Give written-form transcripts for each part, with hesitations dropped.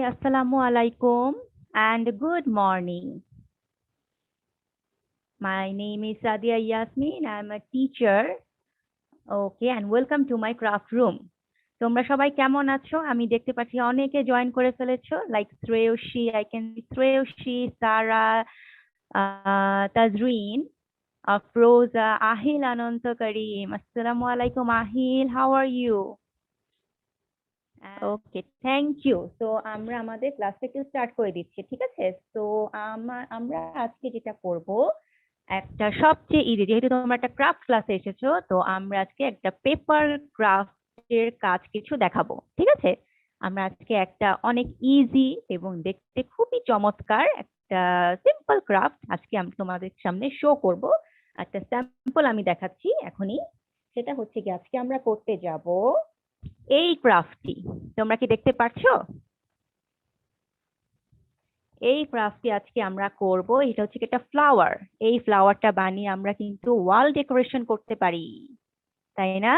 Assalamu alaikum and good morning. My name is Sadia Yasmin. I'm a teacher. Okay, and welcome to my craft room. তোমরা সবাই কেমন আছো? আমি দেখতে পাচ্ছি অনেকে জয়েন করে ফেলেছো, like Shreyashi, I can see Shreyashi, Sara, Tajrin, Afroza, Ahil Anant Karim. আসসালামু আলাইকুম Ahil, how are you? Okay, thank you. তো আমরা আমাদের ক্লাসটা একটু স্টার্ট করে দিচ্ছি, ঠিক আছে? তো আমরা আজকে যেটা করব, একটা সবচেয়ে ইজি, যেহেতু তোমরা একটা ক্রাফট ক্লাসে এসেছো, তো আমরা আজকে একটা পেপার ক্রাফটের কাজ কিছু দেখাবো, ঠিক আছে? আমরা আজকে একটা অনেক ইজি এবং দেখতে খুবই চমৎকার একটা সিম্পল ক্রাফট আজকে আমি তোমাদের সামনে শো করব। একটা স্যাম্পল আমি দেখাচ্ছি এখনই। সেটা হচ্ছে কি, আজকে আমরা করতে যাব এই ক্রাফটটি। তোমরা কি দেখতে পাচ্ছো? এই ক্রাফটটি আজকে আমরা করব। এটা হচ্ছে একটা ফ্লাওয়ার। এই ফ্লাওয়ারটা বানিয়ে আমরা কিন্তু ওয়াল ডেকোরেশন করতে পারি, তাই না?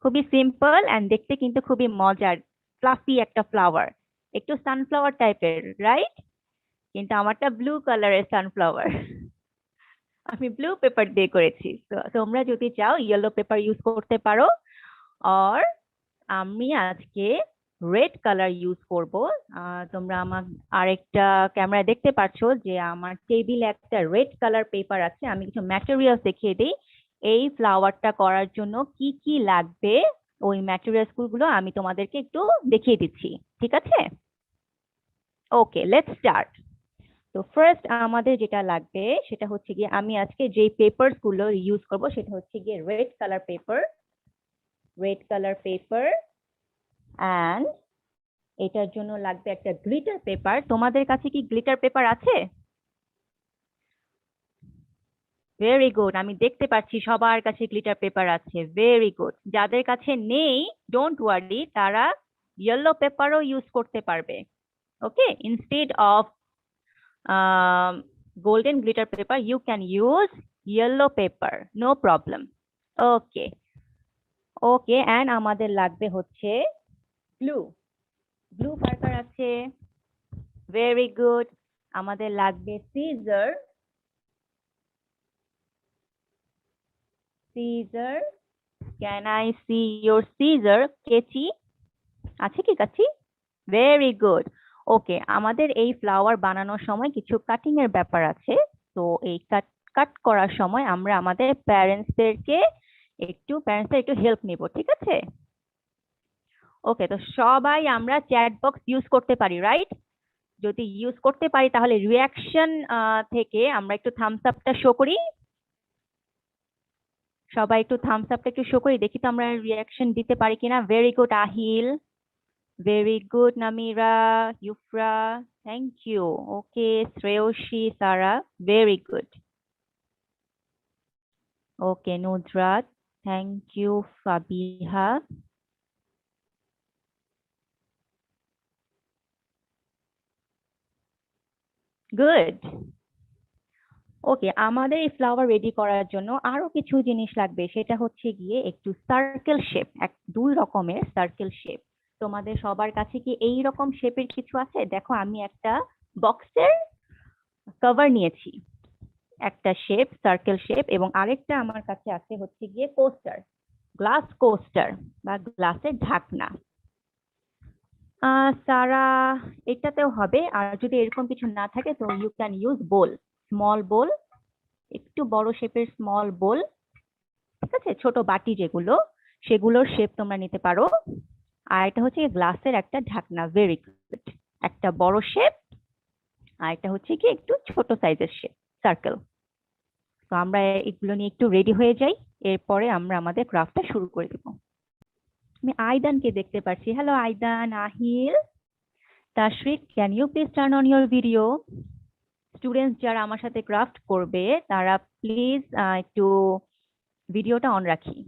খুবই সিম্পল এন্ড দেখতে কিন্তু খুবই মজার, ফ্লাফি একটা ফ্লাওয়ার, একটু সানফ্লাওয়ার টাইপের, রাইট? কিন্তু আমারটা ব্লু কালারের সানফ্লাওয়ার। আমি ব্লু পেপার দিয়ে করেছি। তো তোমরা যদি চাও ইয়েলো পেপার ইউজ করতে পারো, আর আমি আজকে রেড কালার ইউজ করব। তোমরা আমার আরেকটা ক্যামেরা দেখতে পাচ্ছো যে আমার টেবিলে একটা রেড কালার পেপার আছে। আমি কিছু ম্যাটেরিয়ালস দেখিয়ে দিই। এই ফ্লাওয়ারটা করার জন্য কি কি লাগবে, ওই ম্যাটেরিয়ালস গুলো আমি তোমাদেরকে একটু দেখিয়ে দিচ্ছি, ঠিক আছে? ওকে, লেটস স্টার্ট। তো ফার্স্ট আমাদের যেটা লাগবে সেটা হচ্ছে গিয়ে, আমি আজকে যে পেপারস গুলো ইউজ করব সেটা হচ্ছে গিয়ে রেড কালার পেপার অ্যান্ড এটার জন্য লাগবে একটা গ্লিটার পেপার। তোমাদের কাছে কি গ্লিটার পেপার আছে? ভেরি গুড, আমি দেখতে পাচ্ছি সবার কাছে গ্লিটার পেপার আছে। Very good. যাদের কাছে নেই, ডোন্ট ওয়ারি, তারা ইয়েলো পেপারও ইউজ করতে পারবে। Okay, instead of golden glitter paper you can use yellow paper, no problem. Okay okay, and আমাদের লাগবে হচ্ছে ব্লু কার আছে? Very good. আমাদের লাগবে scissor. Can I see your scissor? কেচি আছে কি কাচি? Very good. ওকে, আমাদের এই ফ্লাওয়ার বানানোর সময় কিছু কাটিং এর ব্যাপার আছে। তো এই কাট করার সময় আমরা আমাদের প্যারেন্টসদের একটু হেল্প নিব, ঠিক আছে? ওকে, তো সবাই আমরা চ্যাট বক্স ইউজ করতে পারি, রাইট? যদি ইউজ করতে পারি তাহলে রিয়াকশন থেকে আমরা একটু থামস আপটা শো করি। সবাই একটু থামস আপটা একটু শো করি, দেখি তো আমরা রিয়াকশন দিতে পারি কিনা। Very good Ahil, very good Namira, Yufra, thank you. Okay, Shreyashi, Sara, very good. Okay, Nuzrat, thank you. Fabiha, good. Okay, আমাদের এই ফ্লাওয়ার রেডি করার জন্য আরো কিছু জিনিস লাগবে। সেটা হচ্ছে গিয়ে একটু সার্কেল শেপ, দুই রকমের সার্কেল শেপ। তোমাদের সবার কাছে কি এই রকম শেপের কিছু আছে? দেখো, আমি একটা বক্সের কভার নিয়েছি, একটা শেপ, সার্কেল শেপ, এবং আরেকটা আমার কাছে আছে হচ্ছে গিয়ে কোস্টার, গ্লাস কোস্টার বা গ্লাসের ঢাকনা। সারা, এটাতেও হবে। আর যদি এরকম কিছু না থাকে তো you can use bowl, small bowl, একটু বড় শেপের স্মল বোল, ঠিক আছে? ছোট বাটি যেগুলো, সেগুলোর শেপ তোমরা নিতে পারো। আর এটা হচ্ছে গ্লাসের একটা ঢাকনা। ভেরি গুড, একটা বড় শেপ, আর এটা হচ্ছে কি একটু ছোট সাইজের শেপ, সার্কেল। তো আমরা এগুলো নিয়ে একটু রেডি হয়ে যাই, এরপরে আমরা আমাদের ক্রাফটটা শুরু করে দেব। আমি আইদানকে দেখতে পাচ্ছি। Hello Aidan, Ahil, Tashrik, can you please turn on your video? Students যারা আমার সাথে ক্রাফট করবে তারা প্লিজ একটু ভিডিওটা অন রাখি।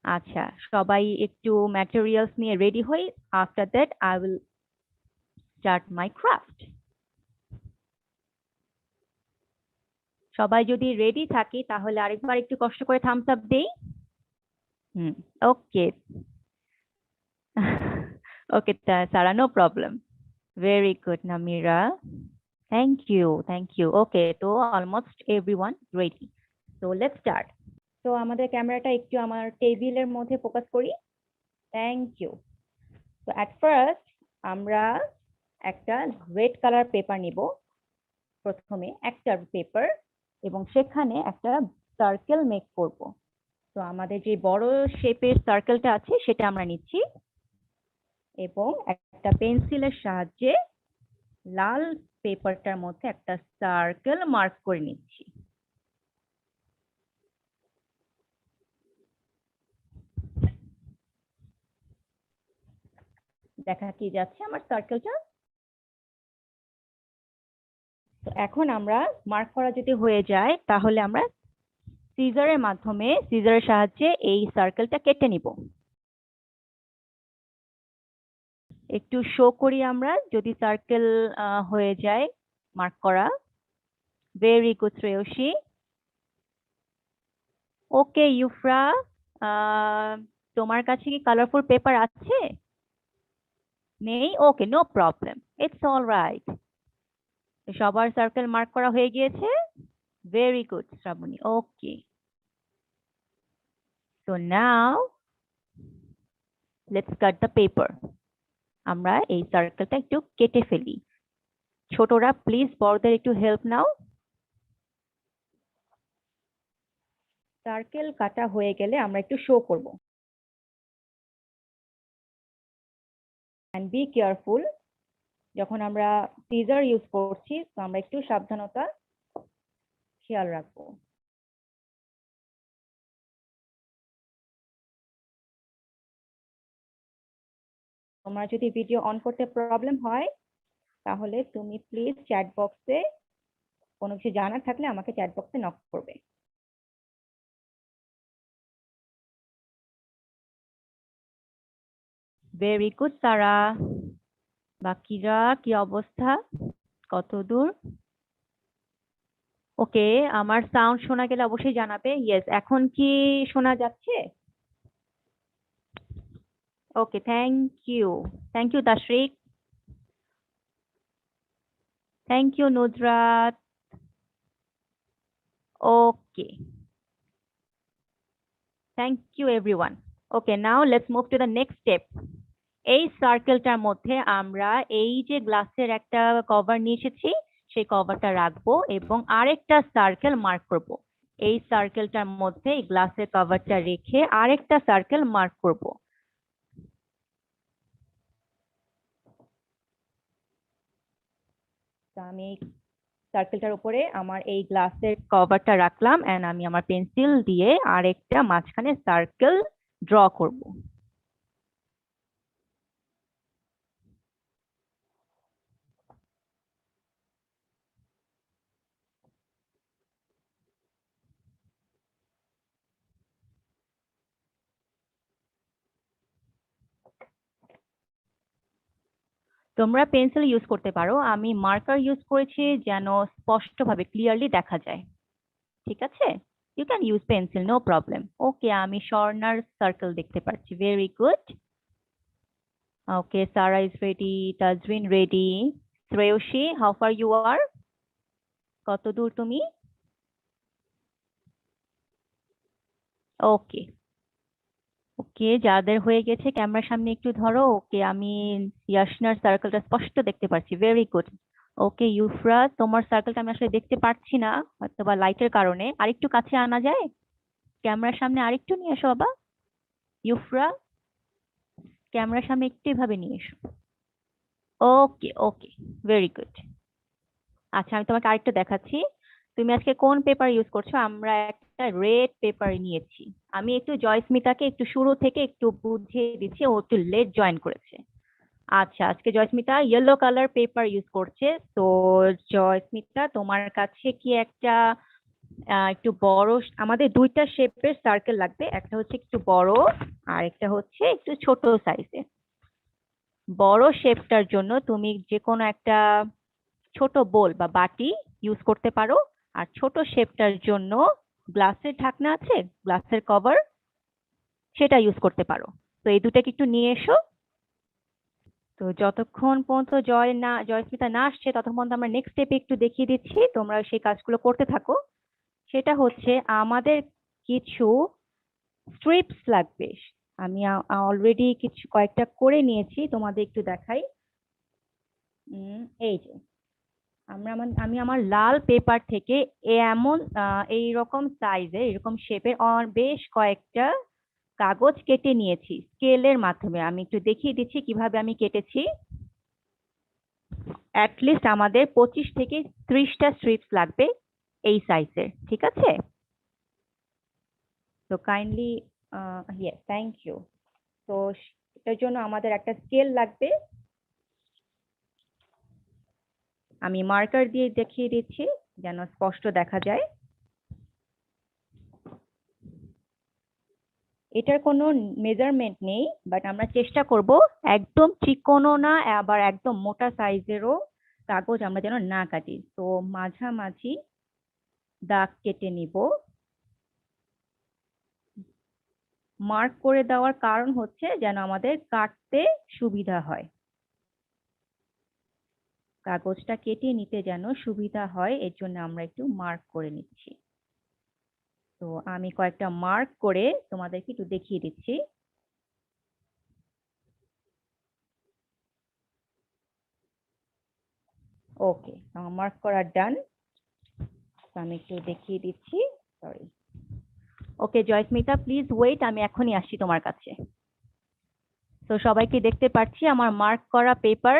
আচ্ছা, সবাই একটু ম্যাটেরিয়ালস নিয়ে রেডি হই। After that I will start my craft. সবাই যদি রেডি থাকি তাহলে আরেকবার একটু কষ্ট করে থামস আপ দেই। Okay okay Sara, no problem. Very good, Namira. Thank you. Thank you. Okay, so almost everyone ready. So let's start. So আমাদের ক্যামেরাটা একটু আমার টেবিলের মধ্যে ফোকাস করি। Thank you. So at first আমরা একটা রেড কালার পেপার নিব। প্রথমে একটা পেপার এবং সেখানে একটা সার্কেল মেক করব। তো আমাদের যে বড় শেপের সার্কেলটা আছে সেটা আমরা নিচ্ছি এবং একটা পেন্সিলের সাহায্যে লাল পেপারটার মধ্যে একটা সার্কেল মার্ক করে নিচ্ছি। দেখা কি যাচ্ছে আমার সার্কেলটা? তো এখন আমরা মার্ক করা যদি হয়ে যায় তাহলে আমরা সিজারের মাধ্যমে সিজারের সাহায্যে এই সার্কেলটা কেটে নিব। একটু শো করি আমরা যদি সার্কেল হয়ে যায় মার্ক করা। Very good Shreyasi. Okay Ufra, তোমার কাছে কি কালারফুল পেপার আছে? নেই? Okay, no problem, it's all right. সবার সার্কেল মার্ক করা হয়ে গিয়েছে? Very good Shrabani. Okay, so now let's cut the paper. আমরা এই সার্কেলটা একটু কেটে ফেলি। ছোটরা প্লিজ বড়দের একটু হেল্প নাও। সার্কেল কাটা হয়ে গেলে আমরা একটু শো করব। এন্ড বি কেয়ারফুল, যখন আমরা সিজার ইউজ করছি তো আমরা একটু সাবধানতা খেয়াল রাখবো। তোমার যদি ভিডিও অন করতে প্রবলেম হয় তাহলে তুমি প্লিজ চ্যাট বক্সে কোনো কিছু জানার থাকলে আমাকে চ্যাট বক্সে নক করবে। ভেরি গুড সারা। বাকিরা কি অবস্থা, কত দূর? ওকে, আমার সাউন্ড শোনা গেলে অবশ্যই জানাবে। ইয়েস, এখন কি শোনা যাচ্ছে? Okay, thank you. Thank you Tashrik. Thank you Nuzrat. Okay, thank you everyone. Okay, now let's move to the next step. এই সার্কেলটার মধ্যে আমরা এই যে গ্লাসের একটা কভার নিয়ে এসেছি সেই কভারটা রাখবো এবং আরেকটা সার্কেল মার্ক করব। এই সার্কেলটার মধ্যে এই গ্লাসের কভারটা রেখে আরেকটা সার্কেল মার্ক করব। আমি সার্কেলটার উপরে আমার এই গ্লাসের কভারটা রাখলাম এন্ড আমি আমার পেন্সিল দিয়ে আরেকটা মাঝখানে সার্কেল ড্র করব। তোমরা পেন্সিল ইউজ করতে পারো, আমি মার্কার ইউজ করেছি যেন স্পষ্টভাবে ক্লিয়ারলি দেখা যায়। ঠিক আছে, you can use pencil, no problem. Okay, আমি স্বর্ণার সার্কেল দেখতে পাচ্ছি। Very good. Okay, Sara is ready, Tazrin ready. Shreyasi, how far you are? কত দূর তুমি? ওকে ওকে, যাদের হয়ে গেছে ক্যামেরার সামনে একটু ধরো। ওকে, আমি ইয়াশনার সার্কেলটা স্পষ্ট দেখতে পাচ্ছি। Very good. ওকে ইউফ্রা, তোমার সার্কেলটা আমি আসলে দেখতে পাচ্ছি না, হয়তো বা লাইটের কারণে। আরেকটু কাছে আনা যায়? ক্যামেরার সামনে আরেকটু নিয়ে এসো বাবা। ইউফ্রা, ক্যামেরার সামনে একটু এভাবে নিয়ে এসো। ওকে ওকে, ভেরি গুড। আচ্ছা, আমি তোমাকে আরেকটা দেখাচ্ছি। তুমি আজকে কোন পেপার ইউজ করছো? আমরা একটা রেড পেপার নিয়েছি। আমি একটু জয়স্মিতাকে একটু শুরু থেকে একটু বুঝিয়ে দিচ্ছি, ও একটু লেট জয়েন করেছে। আচ্ছা, আজকে Joysmita yellow colour paper use করছে। তো জয়স্মিতা, তোমার কাছে কি একটা একটু বড়, আমাদের দুইটা শেপের সার্কেল লাগবে, একটা হচ্ছে একটু বড় আর একটা হচ্ছে একটু ছোট সাইজে। বড় শেপটার জন্য তুমি যে কোনো একটা ছোট বোল বা বাটি ইউজ করতে পারো, আর ছোট শেপটার জন্য গ্লাসের ঢাকনা আছে, গ্লাসের কভার, সেটা ইউজ করতে পারো। তো এই দুটাকে একটু নিয়ে এসো। তো যতক্ষণ পর্যন্ত জয়স্মিতা না আসছে ততক্ষণ পর্যন্ত আমরা নেক্সট স্টেপে একটু দেখিয়ে দিচ্ছি, তোমরা সেই কাজগুলো করতে থাকো। সেটা হচ্ছে আমাদের কিছু স্ট্রিপস লাগবে। আমি অলরেডি কয়েকটা করে নিয়েছি, তোমাদের একটু দেখাই। এই যে আমি আমার লাল পেপার থেকে এমন এইরকম সাইজে এরকম শেপের বেশ কয়েকটা কাগজ কেটে নিয়েছি স্কেলের মাধ্যমে। আমি একটু দেখিয়ে দিচ্ছি কিভাবে আমি কেটেছি। অ্যাটলিস্ট আমাদের 25 থেকে 30টা স্ট্রিপস লাগবে এই সাইজের, ঠিক আছে? তো কাইন্ডলি ইয়েস, থ্যাংক ইউ। তো এটার জন্য আমাদের একটা স্কেল লাগবে। আমি মার্কার দিয়ে দেখিয়ে দিচ্ছি যেন স্পষ্ট দেখা যায়। এটার কোনো মেজারমেন্ট নেই, বাট আমরা চেষ্টা করব একদম চিকনও না আবার একদম মোটা সাইজেরও কাগজ আমরা যেন না কাটি। তো মাঝামাঝি দাগ কেটে নিব। মার্ক করে দেওয়ার কারণ হচ্ছে যেন আমাদের কাটতে সুবিধা হয়, কাগজটা কেটে নিতে যেন সুবিধা হয়, এর জন্য আমরা একটু মার্ক করে নিচ্ছি। তো আমি কয়েকটা মার্ক করে তোমাদেরকে একটু দেখিয়ে দিচ্ছি। ওকে, আমার মার্ক করা ডান। আমি একটু দেখিয়ে দিচ্ছি, sorry. Okay Joysmita, please wait, আমি এখনই আসছি তোমার কাছে। তো সবাইকে দেখতে পাচ্ছি আমার মার্ক করা পেপার।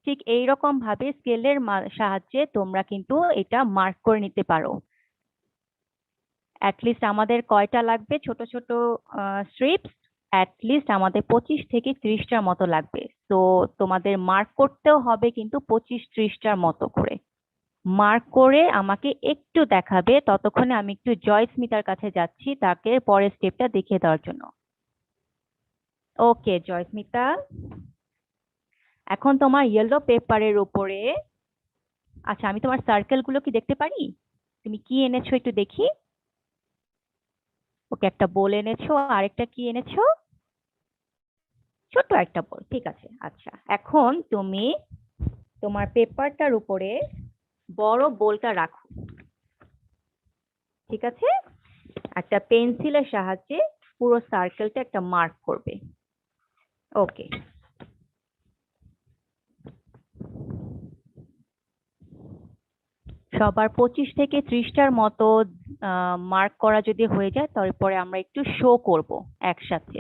ঠিক এইরকম ভাবে স্কেলের সাহায্যে তোমরা কিন্তু এটা মার্ক করে নিতে পারো। অ্যাটলিস্ট আমাদের কয়টা লাগবে ছোট ছোট স্ট্রিপস? অ্যাটলিস্ট আমাদের 25 থেকে 30টার মতো লাগবে। তো তোমাদের মার্ক করতেও হবে কিন্তু 25-30টার মতো করে। মার্ক করে আমাকে একটু দেখাবে, ততক্ষণে আমি একটু জয়স্মিতার কাছে যাচ্ছি তাকে পরের স্টেপটা দেখিয়ে দেওয়ার জন্য। ওকে জয়স্মিতা, এখন তোমার ইয়েলো পেপারের উপরে, আচ্ছা আমি তোমার সার্কেল গুলো কি দেখতে পারি? তুমি কি এনেছো একটু দেখি। ওকে, একটা বল এনেছো, আরেকটা কি এনেছো? ছোট একটা বল, ঠিক আছে। আচ্ছা এখন তুমি তোমার পেপারটার উপরে বড় বলটা রাখো, ঠিক আছে? একটা পেন্সিলের সাহায্যে পুরো সার্কেলটা একটা মার্ক করবে। ওকে, সবার 25 থেকে 30টার মতো মার্ক করা যদি হয়ে যায় তারপরে আমরা একটু শো করব একসাথে।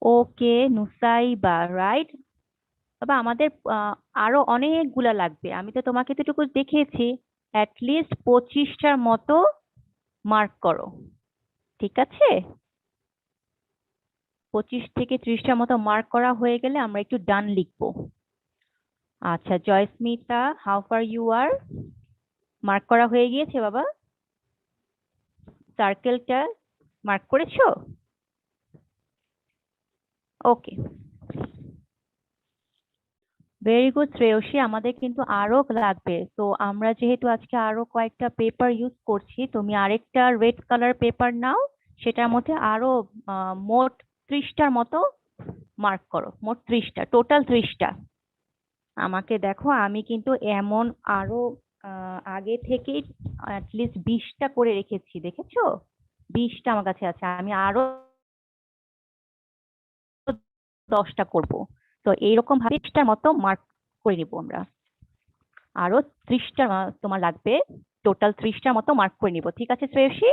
ওকে নুসাইবা, রাইট। তবে আমাদের আরো অনেকগুলা লাগবে, আমি তো তোমাকে এতটুকু দেখিয়েছি। অ্যাটলিস্ট 25টার মতো মার্ক করো, ঠিক আছে? 25 থেকে 30টার মতো মার্ক করা হয়ে গেলে আমরা একটু ডান লিখবো। আচ্ছা Joysmita, how far you are? Mark করা হয়ে গিয়েছে বাবা? সার্কেলটা মার্ক করেছো? ওকে, ভেরি গুড শ্রেয়সী, আমাদের কিন্তু আরো লাগবে। তো আমরা যেহেতু আজকে আরো কয়েকটা পেপার ইউজ করছি, তুমি আরেকটা রেড কালার পেপার নাও, সেটার মধ্যে আরো মোট 30টার মতো মার্ক করো। মোট 30টা, টোটাল 30টা। আমাকে দেখো, আমি কিন্তু এমন আরো আগে থেকেই অ্যাটলিস্ট 20টা করে রেখেছি, দেখেছো? 20টা আমার কাছে আছে, আমি আরো 10টা করব। তো এইরকম ভাবে 20টার মতো মার্ক করে নিব আমরা। আরো 30টা তোমার লাগবে, টোটাল 30টার মতো মার্ক করে নিব, ঠিক আছে শ্রেয়সী?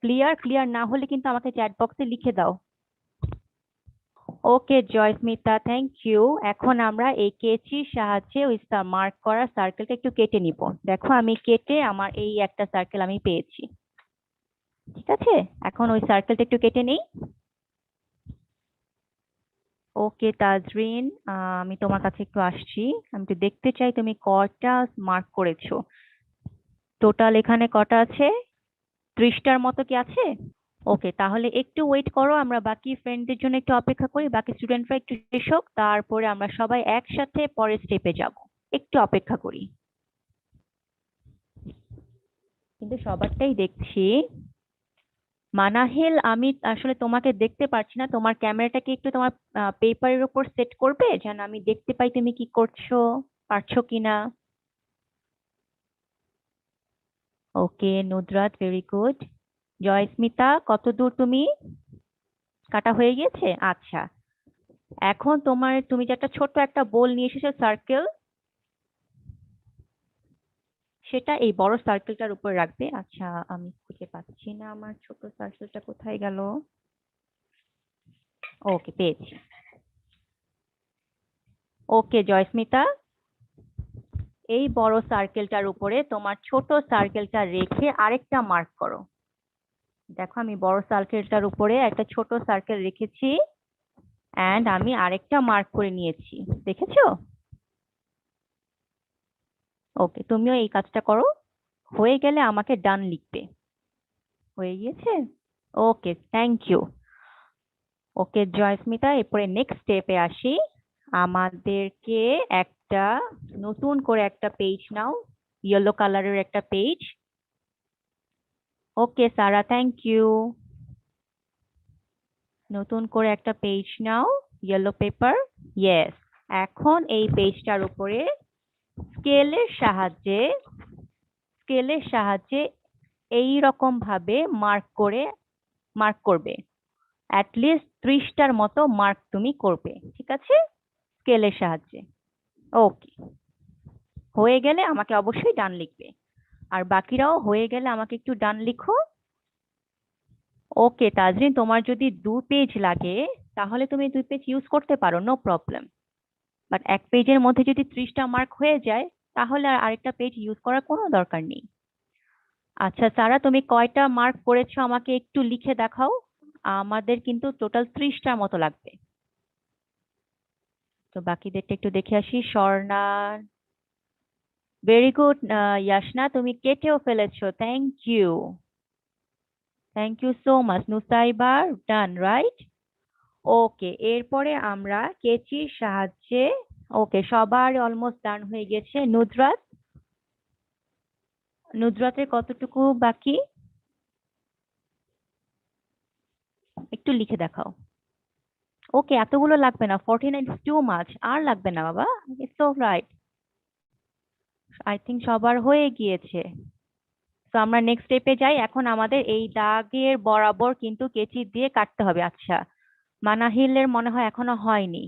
ক্লিয়ার? ক্লিয়ার না হলে কিন্তু আমাকে চ্যাট বক্সে লিখে দাও। ওকে জয়স্মিতা, থ্যাংক ইউ। এখন আমরা এই কেচির সাহায্যে ওই মার্ক করা সার্কেলটা একটু কেটে নিব। দেখো আমি কেটে আমার এই একটা সার্কেল আমি পেয়েছি, ঠিক আছে? এখন ওই সার্কেলটা একটু কেটে নেই। ওকে তাজরিন, আমি তোমার কাছে একটু আসছি। আমি একটু দেখতে চাই তুমি কটা মার্ক করেছো। টোটাল এখানে কটা আছে? 30টার মতো কি আছে? ওকে, তাহলে একটু ওয়েট করো, আমরা বাকি ফ্রেন্ডদের জন্য একটু অপেক্ষা করি, বাকি স্টুডেন্টরা একটু শেষ হোক, তারপরে আমরা সবাই একসাথে পরের স্টেপে যাব। একটু অপেক্ষা করি। কিন্তু সবারটাই দেখছি মানাহিল, আমি আসলে তোমাকে দেখতে পারছি না, তোমার ক্যামেরাটাকে একটু তোমার পেপারের উপর সেট করবে যেন আমি দেখতে পাই তুমি কি করছো, পারছো কিনা। ওকে নুদরাত, ভেরি গুড। জয়স্মিতা, কত দূর তুমি? কাটা হয়ে গিয়েছে, আচ্ছা। এখন তুমি যে একটা ছোট্ট একটা বোল নিয়ে এসেছো, সার্কেল, সেটা এই বড় সার্কেলটার উপর রাখবে। আচ্ছা, আমি খুঁজে পাচ্ছি না আমার ছোট সার্কেলটা কোথায় গেল। ওকে, পেয়েছি। ওকে জয়স্মিতা, এই বড় সার্কেলটার উপরে তোমার ছোট সার্কেলটা রেখে আরেকটা মার্ক করো। দেখো, আমি বড় সার্কেলটার উপরে একটা ছোট সার্কেল রেখেছি, এন্ড আমি আরেকটা মার্ক করে নিয়েছি। দেখেছো? ওকে, তুমিও এই কাজটা করো। হয়ে গেলে আমাকে ডান লিখবে। হয়ে গিয়েছে? ওকে, থ্যাংক ইউ। ওকে জয়স্মিতা, এরপরে নেক্সট স্টেপে আসি। আমাদেরকে একটা নতুন করে একটা পেজ নাও, ইয়েলো কালারের একটা page. Okay Sara, thank you. নতুন করে একটা পেজ নাও, ইয়েলো পেপার। ইয়েস। এখন এই পেজটার উপরে স্কেলের সাহায্যে স্কেলের সাহায্যে এই রকম ভাবে মার্ক করবে। অ্যাটলিস্ট 30টার মতো মার্ক তুমি করবে, ঠিক আছে, স্কেলের সাহায্যে। ওকে, হয়ে গেলে আমাকে অবশ্যই ডান লিখবে। আর বাকিরাও হয়ে গেলে আমাকে একটু ডান লিখো। ওকে তাজরিন, তোমার যদি 2 পেজ লাগে তাহলে তুমি 2 পেজ ইউজ করতে পারো, নো প্রবলেম। বাট এক পেজের মধ্যে যদি 30টা মার্ক হয়ে যায় তাহলে আর আরেকটা পেজ ইউজ করার কোনো দরকার নেই। আচ্ছা সারা, তুমি কয়টা মার্ক করেছো আমাকে একটু লিখে দেখাও। আমাদের কিন্তু টোটাল 30টার মতো লাগবে। তো বাকিদেরটা একটু দেখে আসি। Swarna, very good. ইয়াসনা, তুমি কেটেও ফেলেছো, thank you. Thank you so much. Nusaiba, done right. Okay, এরপরে আমরা কেচির সাহায্যে, ওকে সবার অলমোস্ট ডান হয়ে গেছে। নুদরাতের কতটুকু বাকি একটু লিখে দেখাও। ওকে, এতগুলো লাগবে না, 49 ইজ টু মাচ, আর লাগবে না বাবা। It's all right. I think সবার হয়ে গিয়েছে। তো আমরা নেক্সট স্টেপে যাই। এখন আমাদের এই দাগের বরাবর কিন্তু কেচি দিয়ে কাটতে হবে। আচ্ছা, মানাহিলের মনে হয় এখনো হয়নি।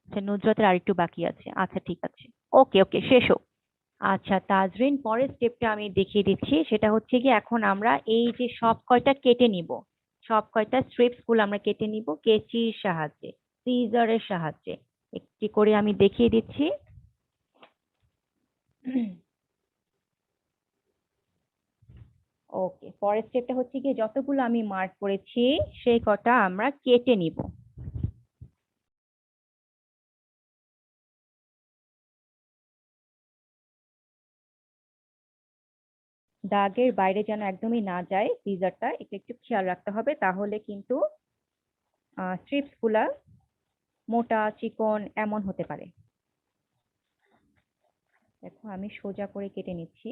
আচ্ছা, নুজরাতের আরেকটু বাকি আছে। আচ্ছা ঠিক আছে। ওকে ওকে, শেষ হোক। আচ্ছা তাজরিন, পরের স্টেপটা আমি দেখিয়ে দিচ্ছি। সেটা হচ্ছে কি, এখন আমরা এই যে সব কয়টা কেটে নিব, সব কয়টা স্ট্রিপস গুলো আমরা কেটে নিব কেচির সাহায্যে, সিজারের সাহায্যে। একটি করে আমি দেখিয়ে দিচ্ছি। ওকে, পরের স্টেপটা হচ্ছে কি, যতগুলো আমি মার্ক করেছি সেই কটা আমরা কেটে নিব। দাগের বাইরে যেন একদমই না যায় সিজারটা, এটা একটু খেয়াল রাখতে হবে, তাহলে কিন্তু স্ট্রিপস গুলা মোটা চিকন এমন হতে পারে। দেখো, আমি সোজা করে কেটে নিচ্ছি।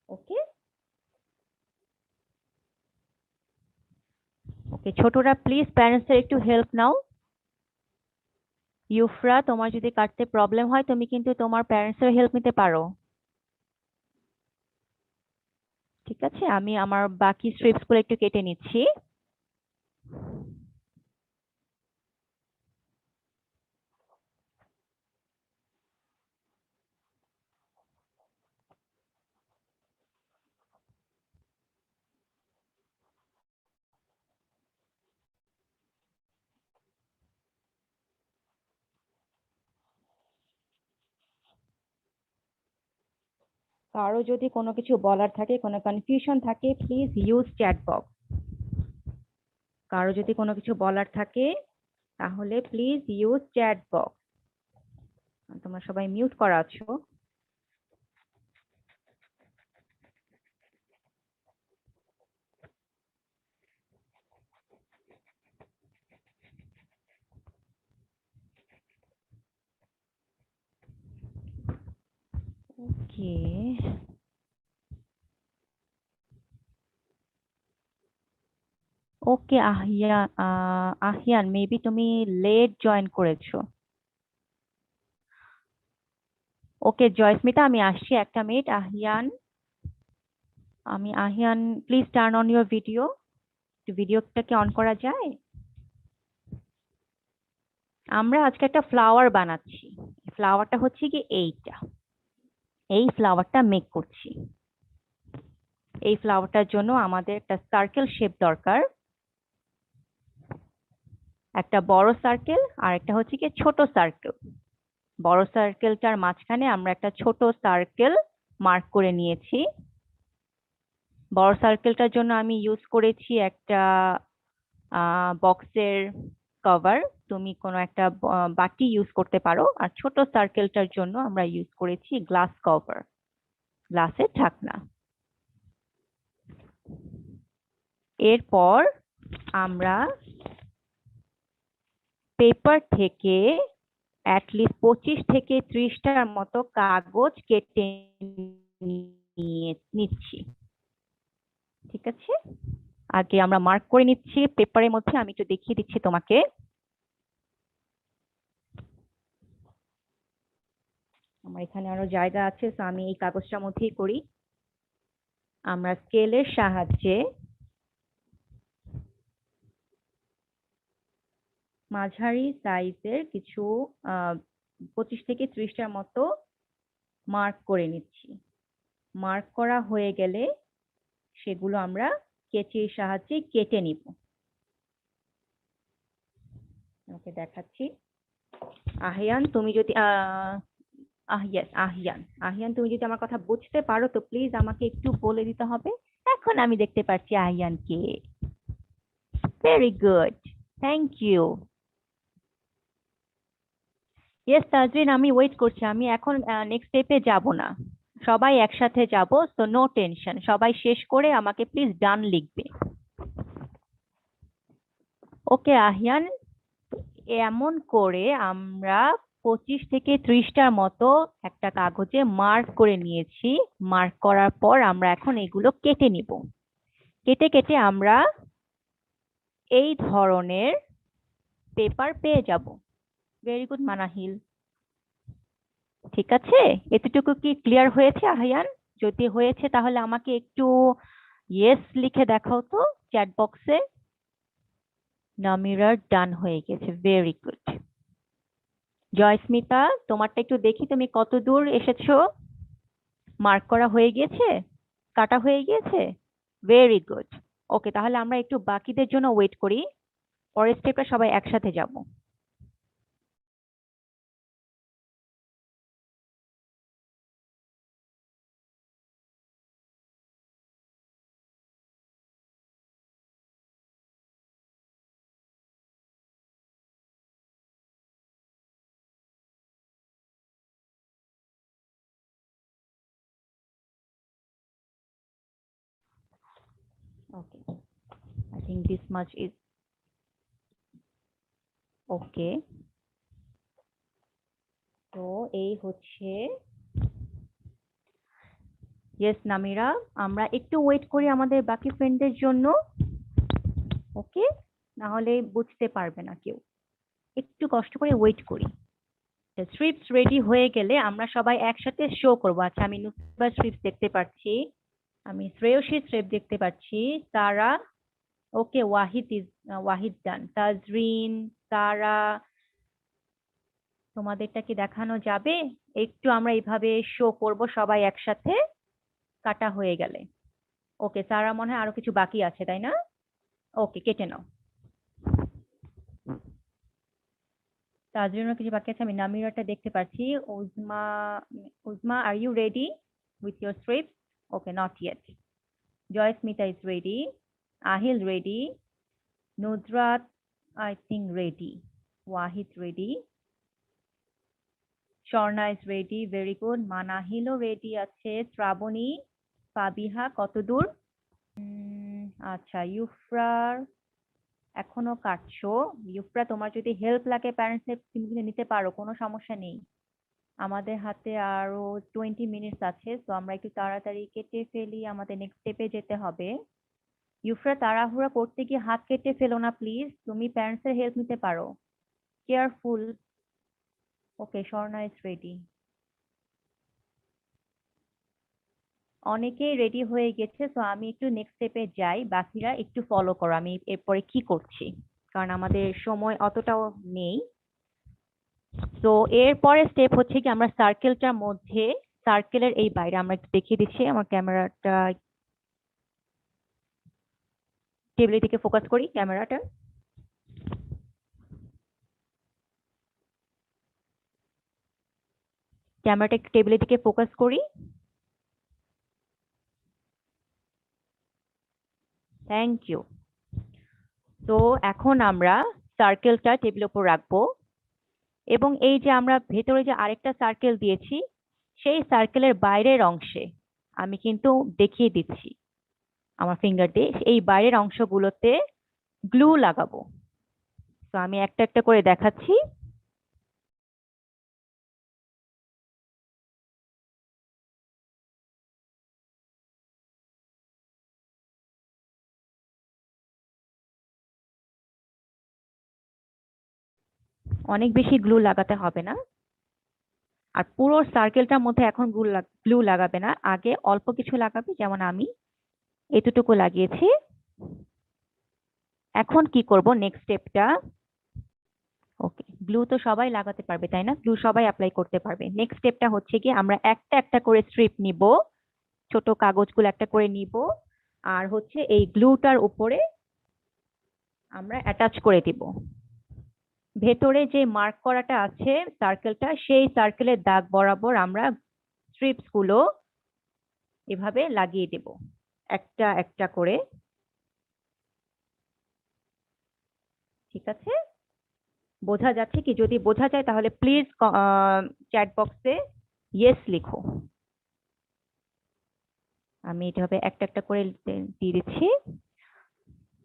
ওকে ওকে, ছোটরা প্লিজ প্যারেন্টসের একটু হেল্প নাও। ইউফরা, তোমার যদি কাটতে প্রবলেম হয় তুমি কিন্তু তোমার প্যারেন্টসের হেল্প নিতে পারো। ঠিক আছে, আমি আমার বাকি স্ট্রিপস গুলো একটু কেটে নিচ্ছি। কারো যদি কোনো কিছু বলার থাকে, কোনো কনফিউশন থাকে, প্লিজ ইউজ চ্যাট বক্স। কারো যদি কোনো কিছু বলার থাকে তাহলে প্লিজ ইউজ চ্যাট বক্স। তোমরা সবাই মিউট করা আছো। ওকে, ওকে আহিয়ান মেবি তুমি লেট জয়েন করেছো। ওকে জয়স্মিতা, আমি আসছি, একটা minute. Ahiyan please turn on your video. ভিডিওটাকে অন করা যায়? আমরা আজকে একটা ফ্লাওয়ার বানাচ্ছি। ফ্লাওয়ারটা হচ্ছে কি এইটা, এই ফ্লাওয়ারটা মেক করছি। এই ফ্লাওয়ারটার জন্য আমাদের একটা সার্কেল শেপ দরকার, একটা বড় সার্কেল আর একটা হচ্ছে কি ছোট সার্কেল। বড় সার্কেলটার মাঝখানে আমরা একটা ছোট সার্কেল মার্ক করে নিয়েছি। বড় সার্কেলটার জন্য আমি ইউজ করেছি একটা বক্সের কভার, তুমি কোনো একটা বাটি ইউজ করতে পারো। আর ছোট সার্কেলটার জন্য আমরা ইউজ করেছি গ্লাস কভার, গ্লাসের ঢাকনা। এরপর আমরা পেপার থেকে অ্যাটলিস্ট 25 থেকে 30টার মতো কাগজ কেটে নিচ্ছি। ঠিক আছে, আগে আমরা মার্ক করে নিচ্ছি পেপারের মধ্যে। আমি একটু দেখিয়ে দিচ্ছি তোমাকে। আমার এখানে আরো জায়গা আছে, তো আমি এই কাগজটার মধ্যেই করি। আমরা স্কেলের সাহায্যে মাঝারি সাইজের কিছু 25 থেকে 30টার মতো মার্ক করে নিচ্ছি। মার্ক করা হয়ে গেলে সেগুলো আমরা কেচির সাহায্যে কেটে নিব। ওকে দেখাচ্ছি। আহিয়ান তুমি যদি আহিয়ান তুমি যদি আমার কথা বুঝতে পারো তো প্লিজ আমাকে একটু বলে দিতে হবে। এখন আমি দেখতে পাচ্ছি আহিয়ানকে। Very good, thank you. Yes Tazrin, আমি ওয়েট করছি। আমি এখন নেক্সট স্টেপে যাব না, সবাই একসাথে যাব, তো নো টেনশন। সবাই শেষ করে আমাকে প্লিজ ডান লিখবে। ওকে আহিয়ান, এমন করে আমরা 25 থেকে 30টার মতো একটা কাগজে মার্ক করে নিয়েছি। মার্ক করার পর আমরা এখন এগুলো কেটে নিব। কেটে কেটে আমরা এই ধরনের পেপার পেয়ে যাব। Very good Manahil. ঠিক আছে, এতটুকু কি ক্লিয়ার হয়েছে আহিয়ান? যদি হয়েছে তাহলে আমাকে একটু ইয়েস লিখে দেখাও তো চ্যাট বক্সে। নামিরার ডান হয়ে গেছে, ভেরি গুড। জয়স্মিতা, তোমারটা একটু দেখি, তুমি কত দূর এসেছো? মার্ক করা হয়ে গিয়েছে, কাটা হয়ে গিয়েছে, ভেরি গুড। ওকে, তাহলে আমরা একটু বাকিদের জন্য ওয়েট করি, পরের স্টেপটা সবাই একসাথে যাব। Okay, I think this much is okay. তো এই হচ্ছে, ইয়েস নামিরা, আমরা একটু ওয়েট করি আমাদের বাকি ফ্রেন্ডদের জন্য। ওকে, না হলে বুঝতে পারবে না কেউ। একটু কষ্ট করে ওয়েট করি। স্ট্রিপস রেডি হয়ে গেলে আমরা সবাই একসাথে শো করবো। আচ্ছা, আমি নুসবা স্ট্রিপস দেখতে পাচ্ছি, আমি শ্রেয়সী স্ট্রিপ দেখতে পাচ্ছি, তারা, ওকে, ওয়াহিদ ডান, তাজরিন, তারা, তোমাদেরটা কি দেখানো যাবে? একটু আমরা এইভাবে শো করব সবাই একসাথে কাটা হয়ে গেলে। ওকে, তারা মনে হয় আরো কিছু বাকি আছে, তাই না? ওকে, কেটে নাও। তাজরিনও কিছু বাকি আছে, আমি নামিরাটা দেখতে পাচ্ছি। Uzma, Uzma, are you ready with your strips? Okay, not yet. Joysmita is ready. Ahil ready. Nudrat, I think ready. Wahid ready. Shorna is ready. Very good. Manahilo ready আছে। শ্রাবণী, ফাবিহা কত দূর? আচ্ছা, ইউফরার এখনো কাটছো। ইউফরা, তোমার যদি হেল্প লাগে প্যারেন্টস তুমি কিন্তু নিতে পারো, কোনো সমস্যা নেই। আমাদের হাতে আরো 20 মিনিটস আছে, তো আমরা একটু তাড়াতাড়ি কেটে ফেলি, আমাদের নেক্সট স্টেপে যেতে হবে। ইউফ্রা, তাড়াহুড়া করতে গিয়ে হাত কেটে ফেলো না প্লিজ, তুমি প্যারেন্টস এর হেল্প নিতে পারো। Careful. Okay, Swarna is ready. অনেকেই রেডি হয়ে গেছে, তো আমি একটু নেক্সট স্টেপে যাই, বাকিরা একটু ফলো করো আমি এরপরে কি করছি, কারণ আমাদের সময় অতটাও নেই। তো এরপরে স্টেপ হচ্ছে কি, আমরা সার্কেলটার মধ্যে, সার্কেলের এই বাইরে আমরা একটু দেখিয়ে দিচ্ছি, আমার ক্যামেরাটা টেবিলের দিকে ফোকাস করি, ক্যামেরাটা একটু টেবিলের দিকে ফোকাস করি। Thank you. তো এখন আমরা সার্কেলটা টেবিলের উপর রাখবো, এবং এই যে আমরা ভেতরে যে আরেকটা সার্কেল দিয়েছি, সেই সার্কেলের বাইরের অংশে আমি কিন্তু দেখিয়ে দিচ্ছি আমার ফিঙ্গার দিয়ে, এই বাইরের অংশগুলোতে গ্লু লাগাবো। তো আমি একটা একটা করে দেখাচ্ছি। অনেক বেশি গ্লু লাগাতে হবে না, আর পুরো সার্কেলটার মধ্যে এখন গ্লু লাগাবে না, আগে অল্প কিছু লাগাবে, যেমন আমি এতটুকু লাগিয়েছি। এখন কি করব, নেক্সট স্টেপটা, ওকে, গ্লু তো সবাই লাগাতে পারবে তাই না, গ্লু সবাই অ্যাপ্লাই করতে পারবে। নেক্সট স্টেপটা হচ্ছে কি, আমরা একটা একটা করে স্ট্রিপ নিব, ছোট কাগজগুলো একটা করে নিব, আর হচ্ছে এই গ্লুটার উপরে আমরা অ্যাটাচ করে দিব। ভেতরে যে মার্ক করাটা আছে সার্কেলটা, সেই সার্কেলের দাগ বরাবর আমরা স্ট্রিপস গুলো এভাবে লাগিয়ে দেব একটা একটা করে। ঠিক আছে, বোঝা যাচ্ছে কি? যদি বোঝা যায় তাহলে প্লিজ চ্যাট বক্সে ইয়েস লিখো। আমি এভাবে একটা একটা করে দিয়ে দিচ্ছি,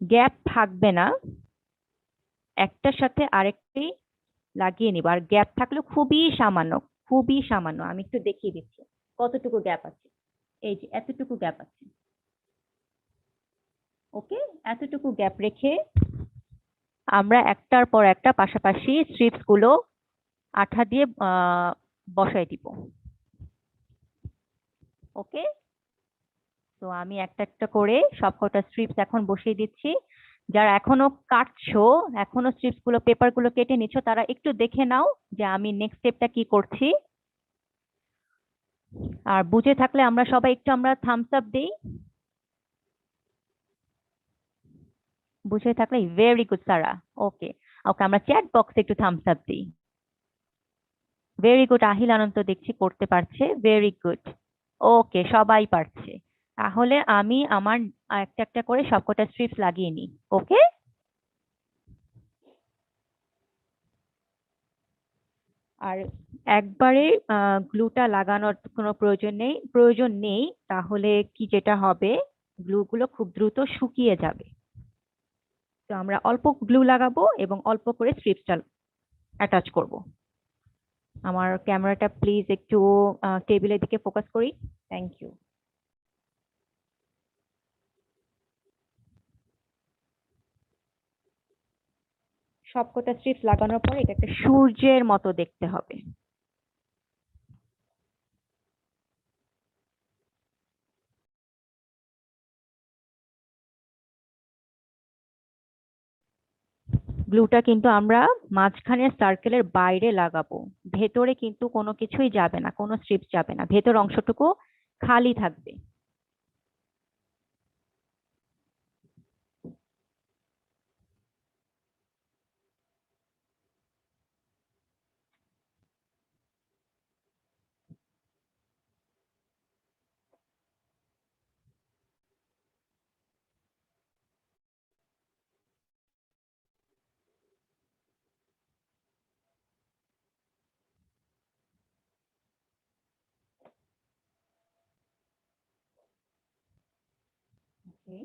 গ্যাপ থাকবে না, একটার সাথে আরেকটি লাগিয়ে নিব, আর গ্যাপ থাকলে খুবই সামান্য, খুবই সামান্য। আমি একটু দেখিয়ে দিচ্ছি কতটুকু গ্যাপ আছে। এই যে এতটুকু গ্যাপ আছে। ওকে, এতটুকু গ্যাপ রেখে আমরা একটার পর একটা পাশাপাশি স্ট্রিপস গুলো আঠা দিয়ে বসাই দিব। ওকে, তো আমি একটা একটা করে সবকটা স্ট্রিপস এখন বসিয়ে দিচ্ছি। যারা এখনো কাটছো, এখনো স্ট্রিপস গুলো, পেপার গুলো কেটে নিচ্ছ, তারা একটু দেখে নাও যে আমি নেক্সট স্টেপটা কি করছি। আর বুঝে থাকলে আমরা সবাই একটু আমরা থামস আপ দিই। বুঝে থাকলে ভেরি গুড সারা। ওকে, ওকে, আমরা চ্যাট বক্সে একটু থামস আপ দিই। ভেরি গুড, আহিল আনন্দ দেখছি করতে পারছে, ভেরি গুড। ওকে, সবাই পারছে। তাহলে আমি আমার একটা একটা করে সবকটা স্ট্রিপস লাগিয়ে নিই। ওকে, আর একবারে গ্লুটা লাগানোর কোনো প্রয়োজন নেই, তাহলে কি যেটা হবে, গ্লুগুলো খুব দ্রুত শুকিয়ে যাবে। তো আমরা অল্প গ্লু লাগাবো এবং অল্প করে স্ট্রিপসটা অ্যাটাচ করব। আমার ক্যামেরাটা প্লিজ একটু টেবিলের দিকে ফোকাস করি। Thank you. সবকটা স্ট্রিপস লাগানোর পরে এটা একটা সূর্যের মতো দেখতে হবে। গ্লুটা কিন্তু আমরা মাঝখানের সার্কেলের বাইরে লাগাবো, ভেতরে কিন্তু কোনো কিছুই যাবে না, কোনো স্ট্রিপস যাবে না, ভেতর অংশটুকু খালি থাকবে। ওকে,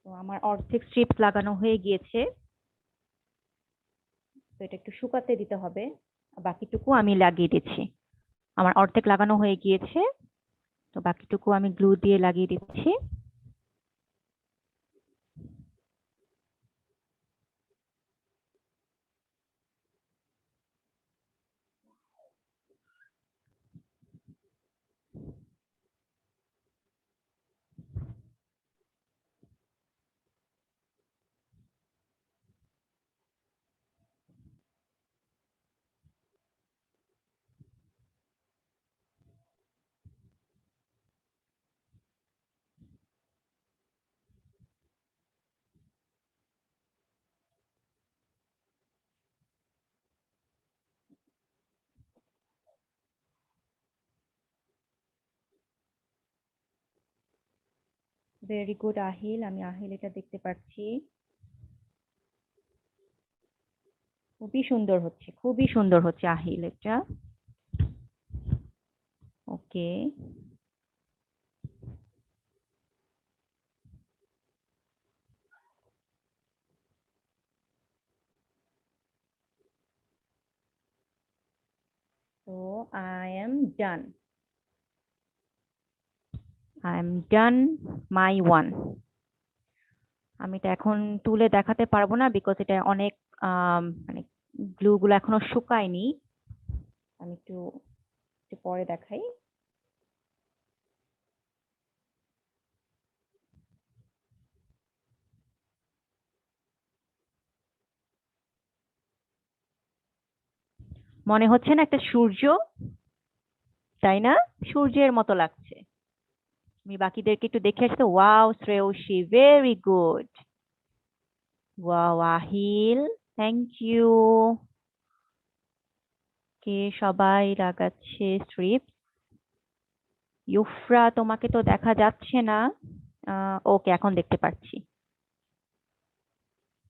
তো আমার অর্ধেক স্ট্রিপস লাগানো হয়ে গিয়েছে, তো এটা একটু শুকাতে দিতে হবে, বাকিটুকু আমি লাগিয়ে দিচ্ছি। আমার অর্ধেক লাগানো হয়ে গিয়েছে, তো বাকিটুকু আমি গ্লু দিয়ে লাগিয়ে দিচ্ছি। ভেরি গুড আহিল, আমি আহিল এটা দেখতে পাচ্ছি। খুবই সুন্দর হচ্ছে, খুবই সুন্দর হচ্ছে আহিল এটা। ওকে, তো I am done, I am done my one. আমি এটা এখন তুলে দেখাতে পারবো না, বিকজ এটা অনেক মানে গ্লু গুলো এখনো শুকায়নি। আমি একটু একটু পরে দেখাই। মনে হচ্ছে না একটা সূর্য, তাই না? সূর্যের মতো লাগছে। আমি বাকিদেরকে একটু দেখে আসতে। Wow Shreyasi, very good. Wow Ahil, thank you. কে সবাই লাগাচ্ছে স্ট্রিপ? ইউফরা, তোমাকে তো দেখা যাচ্ছে না। ওকে, এখন দেখতে পাচ্ছি।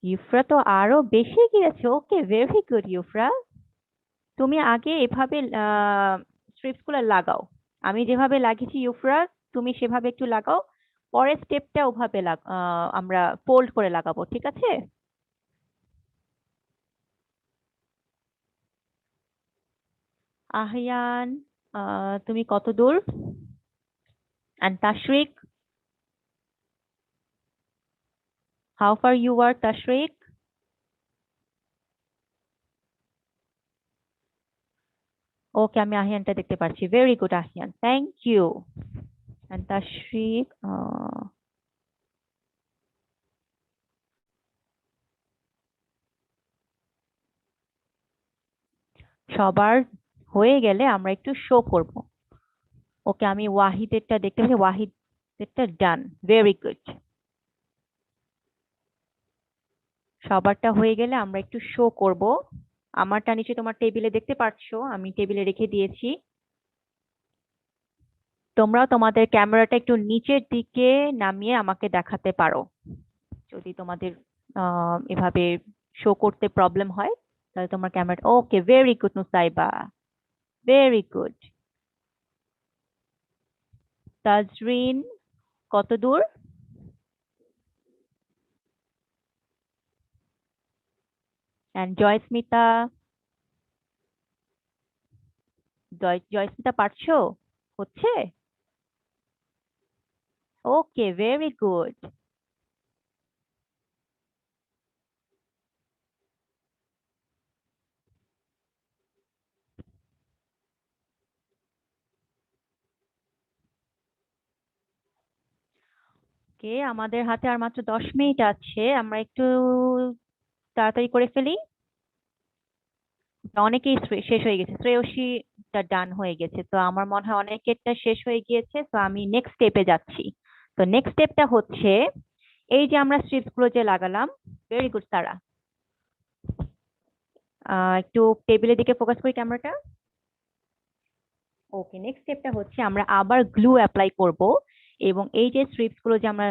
ইউফরা তো আরো বেশি গিয়েছে। ওকে, ভেরি গুড ইউফরা। তুমি আগে এভাবে স্ট্রিপস গুলো লাগাও, আমি যেভাবে লাগিয়েছি ইউফরা, তুমি সেভাবে একটু লাগাও। পরের স্টেপটা ওভাবে আমরা ফোল্ড করে লাগাবো, ঠিক আছে? আহিয়ান, তুমি কত দূর? and Tashrik, how far you are Tashrik? ওকে, আমি আহিয়ানটা দেখতে পাচ্ছি। Very good Ahiyan, thank you. and Tashrik, সবার হয়ে গেলে আমরা একটু শো করব। ওকে, আমি ওয়াহিদেরটা দেখতে পাচ্ছি, ওয়াহিদেরটা ডান, ভেরি গুড। সবারটা হয়ে গেলে আমরা একটু শো করব। আমারটা নিচে তোমার টেবিলে দেখতে পাচ্ছো, আমি টেবিলে রেখে দিয়েছি। তোমরাও তোমাদের ক্যামেরাটা একটু নিচের দিকে নামিয়ে আমাকে দেখাতে পারো, যদি তোমাদের এভাবে শো করতে প্রবলেম হয়, তাহলে তোমার ক্যামেরাটা। Okay, very good Nusaiba, very good. Tazrin, কত দূর? এন্ড জয়স্মিতা, জয়স্মিতা পারছো? হচ্ছে? ওকে, ভেরি গুড। ওকে, আমাদের হাতে আর মাত্র 10 মিনিট আছে, আমরা একটু তাড়াতাড়ি করে ফেলি। অনেকেই শেষ হয়ে গেছে, শ্রেয়সীটা ডান হয়ে গেছে, তো আমার মনে হয় অনেকেরটা শেষ হয়ে গিয়েছে, তো আমি নেক্সট স্টেপে যাচ্ছি। তো নেক্সট স্টেপটা হচ্ছে এই যে আমরা স্ট্রিপস গুলো যে লাগালাম। ভেরি গুড সারা। একটু টেবিলের দিকে ফোকাস করি ক্যামেরাটা। ওকে, নেক্সট স্টেপটা হচ্ছে আমরা আবার গ্লু অ্যাপ্লাই করব, এবং এই যে স্ট্রিপস গুলো যে আমরা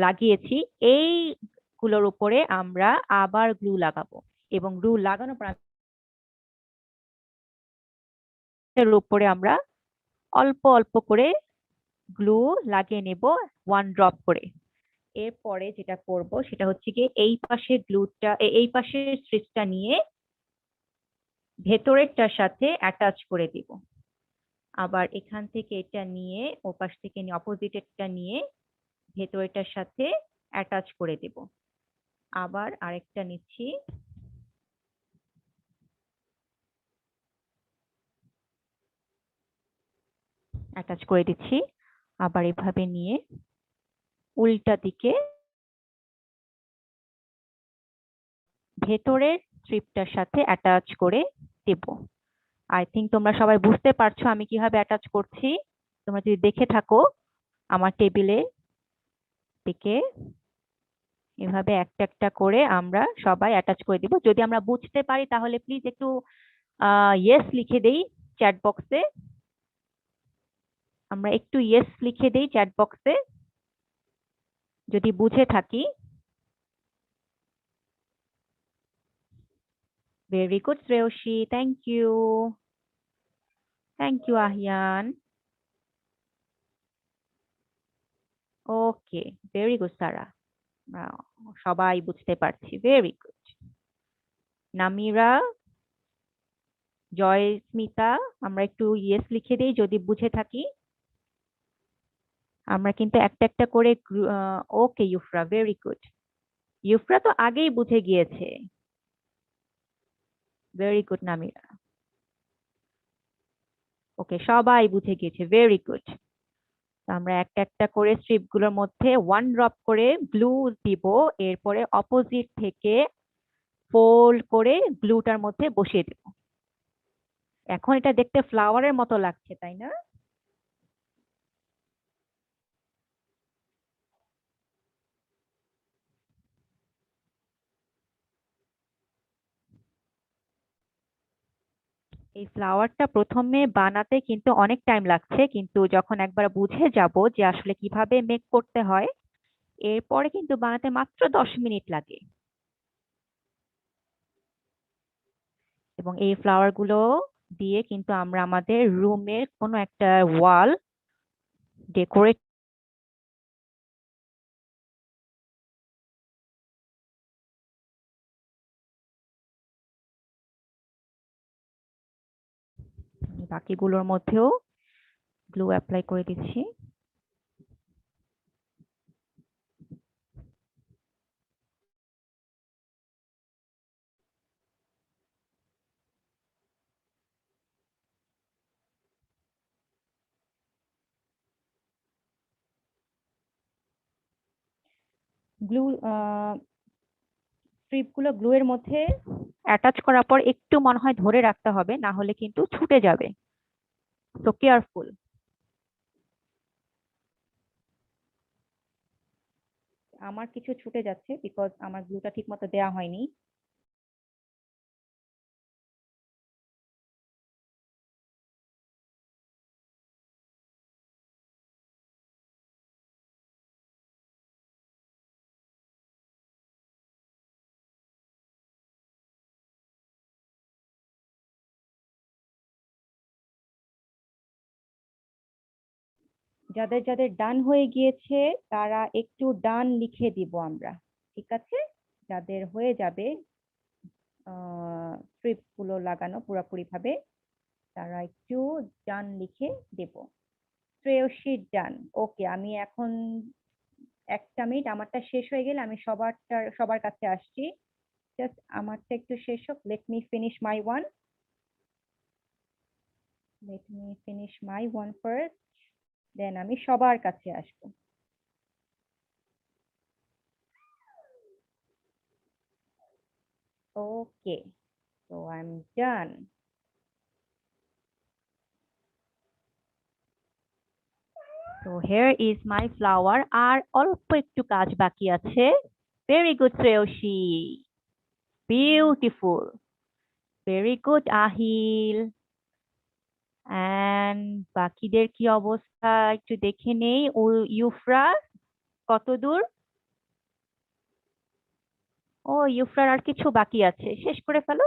লাগিয়েছি, এই গুলোর উপরে আমরা আবার গ্লু লাগাবো, এবং গ্লু লাগানোর পর এর উপরে আমরা অল্প অল্প করে গ্লু লাগিয়ে নেব, 1 ড্রপ করে। এরপরে যেটা করব সেটা হচ্ছে কি, এই পাশে গ্লুটা, এই পাশে স্ট্রিপটা নিয়ে ভেতরেরটার সাথে অ্যাটাচ করে দিব। আবার এখান থেকে এটা নিয়ে ওপাশ থেকে নিয়ে অপোজিটেরটা নিয়ে ভেতরেরটার সাথে অ্যাটাচ করে দেব। আবার আরেকটা নিচ্ছি, অ্যাটাচ করে দিচ্ছি। আবার এভাবে নিয়ে উল্টা দিকে ভেতরের স্ট্রিপটার সাথে অ্যাটাচ করে দেব। আই থিঙ্ক তোমরা সবাই বুঝতে পারছো আমি কিভাবে অ্যাটাচ করছি। তোমরা যদি দেখে থাকো আমার টেবিলে থেকে এভাবে একটা একটা করে আমরা সবাই অ্যাটাচ করে দিব। যদি আমরা বুঝতে পারি তাহলে প্লিজ একটু ইয়েস লিখে দেই চ্যাট বক্সে। আমরা একটু ইয়েস লিখে দেই চ্যাট বক্সে যদি বুঝে থাকি। Very good Shreyasi, thank you. Thank you Ahiyan. Okay, very good Sara. সবাই বুঝতে পারছি, ভেরি গুড। নামিরা, জয়স্মিতা, আমরা একটু ইয়েস লিখে দিই যদি বুঝে থাকি। আমরা কিন্তু একটা একটা করে ওকে ইউফরা, ভেরি গুড। ইউফরা তো আগেই বুঝে গিয়েছে। Very good Namira. ওকে, সবাই বুঝে গিয়েছে, ভেরি গুড। আমরা একটা একটা করে স্ট্রিপ গুলোর মধ্যে 1 ড্রপ করে গ্লু দিব, এরপরে অপোজিট থেকে ফোল্ড করে গ্লুটার মধ্যে বসিয়ে দেব। এখন এটা দেখতে ফ্লাওয়ারের মতো লাগছে, তাই না? এই ফ্লাওয়ারটা প্রথমে বানাতে কিন্তু অনেক টাইম লাগছে, কিন্তু যখন একবার বুঝে যাব যে আসলে কিভাবে মেক করতে হয়, এরপরে কিন্তু বানাতে মাত্র 10 মিনিট লাগে। এবং এই ফ্লাওয়ার গুলো দিয়ে কিন্তু আমরা আমাদের রুমের কোনো একটা ওয়াল ডেকোরেট বাকিগুলোর মধ্যেও গ্লু অ্যাপ্লাই করে দিচ্ছি। গ্লু স্ট্রিপ গুলো গ্লু এর মধ্যে অ্যাটাচ করার পর একটু মনে হয় ধরে রাখতে হবে, না হলে কিন্তু ছুটে যাবে। So careful. আমার কিছু ছুটে যাচ্ছে বিকজ আমার গ্লুটা ঠিক মতো দেওয়া হয়নি। যাদের যাদের ডান হয়ে গিয়েছে তারা একটু ডান লিখে দিব আমরা, ঠিক আছে? যাদের হয়ে যাবে স্ট্রিপ গুলো লাগানো পুরোপুরি ভাবে, তারা একটু ডান লিখে দেব। শ্রেয়সী ডান। ওকে, আমি এখন 1 মিনিট, আমারটা শেষ হয়ে গেলে আমি সবার কাছে আসছি। জাস্ট আমারটা একটু শেষ হোক। Let me finish my one first, then আমি সবার কাছে আসবো। ওকে, so I'm done. So here is my flower. আর অল্প একটু কাজ বাকি আছে। Very good Shreyasi, beautiful. Very good Ahil. and বাকিদের কি অবস্থা একটু দেখে নেই। ইউফরা কত দূর? ও, ইউফরার আর কিছু বাকি আছে, শেষ করে ফেলো।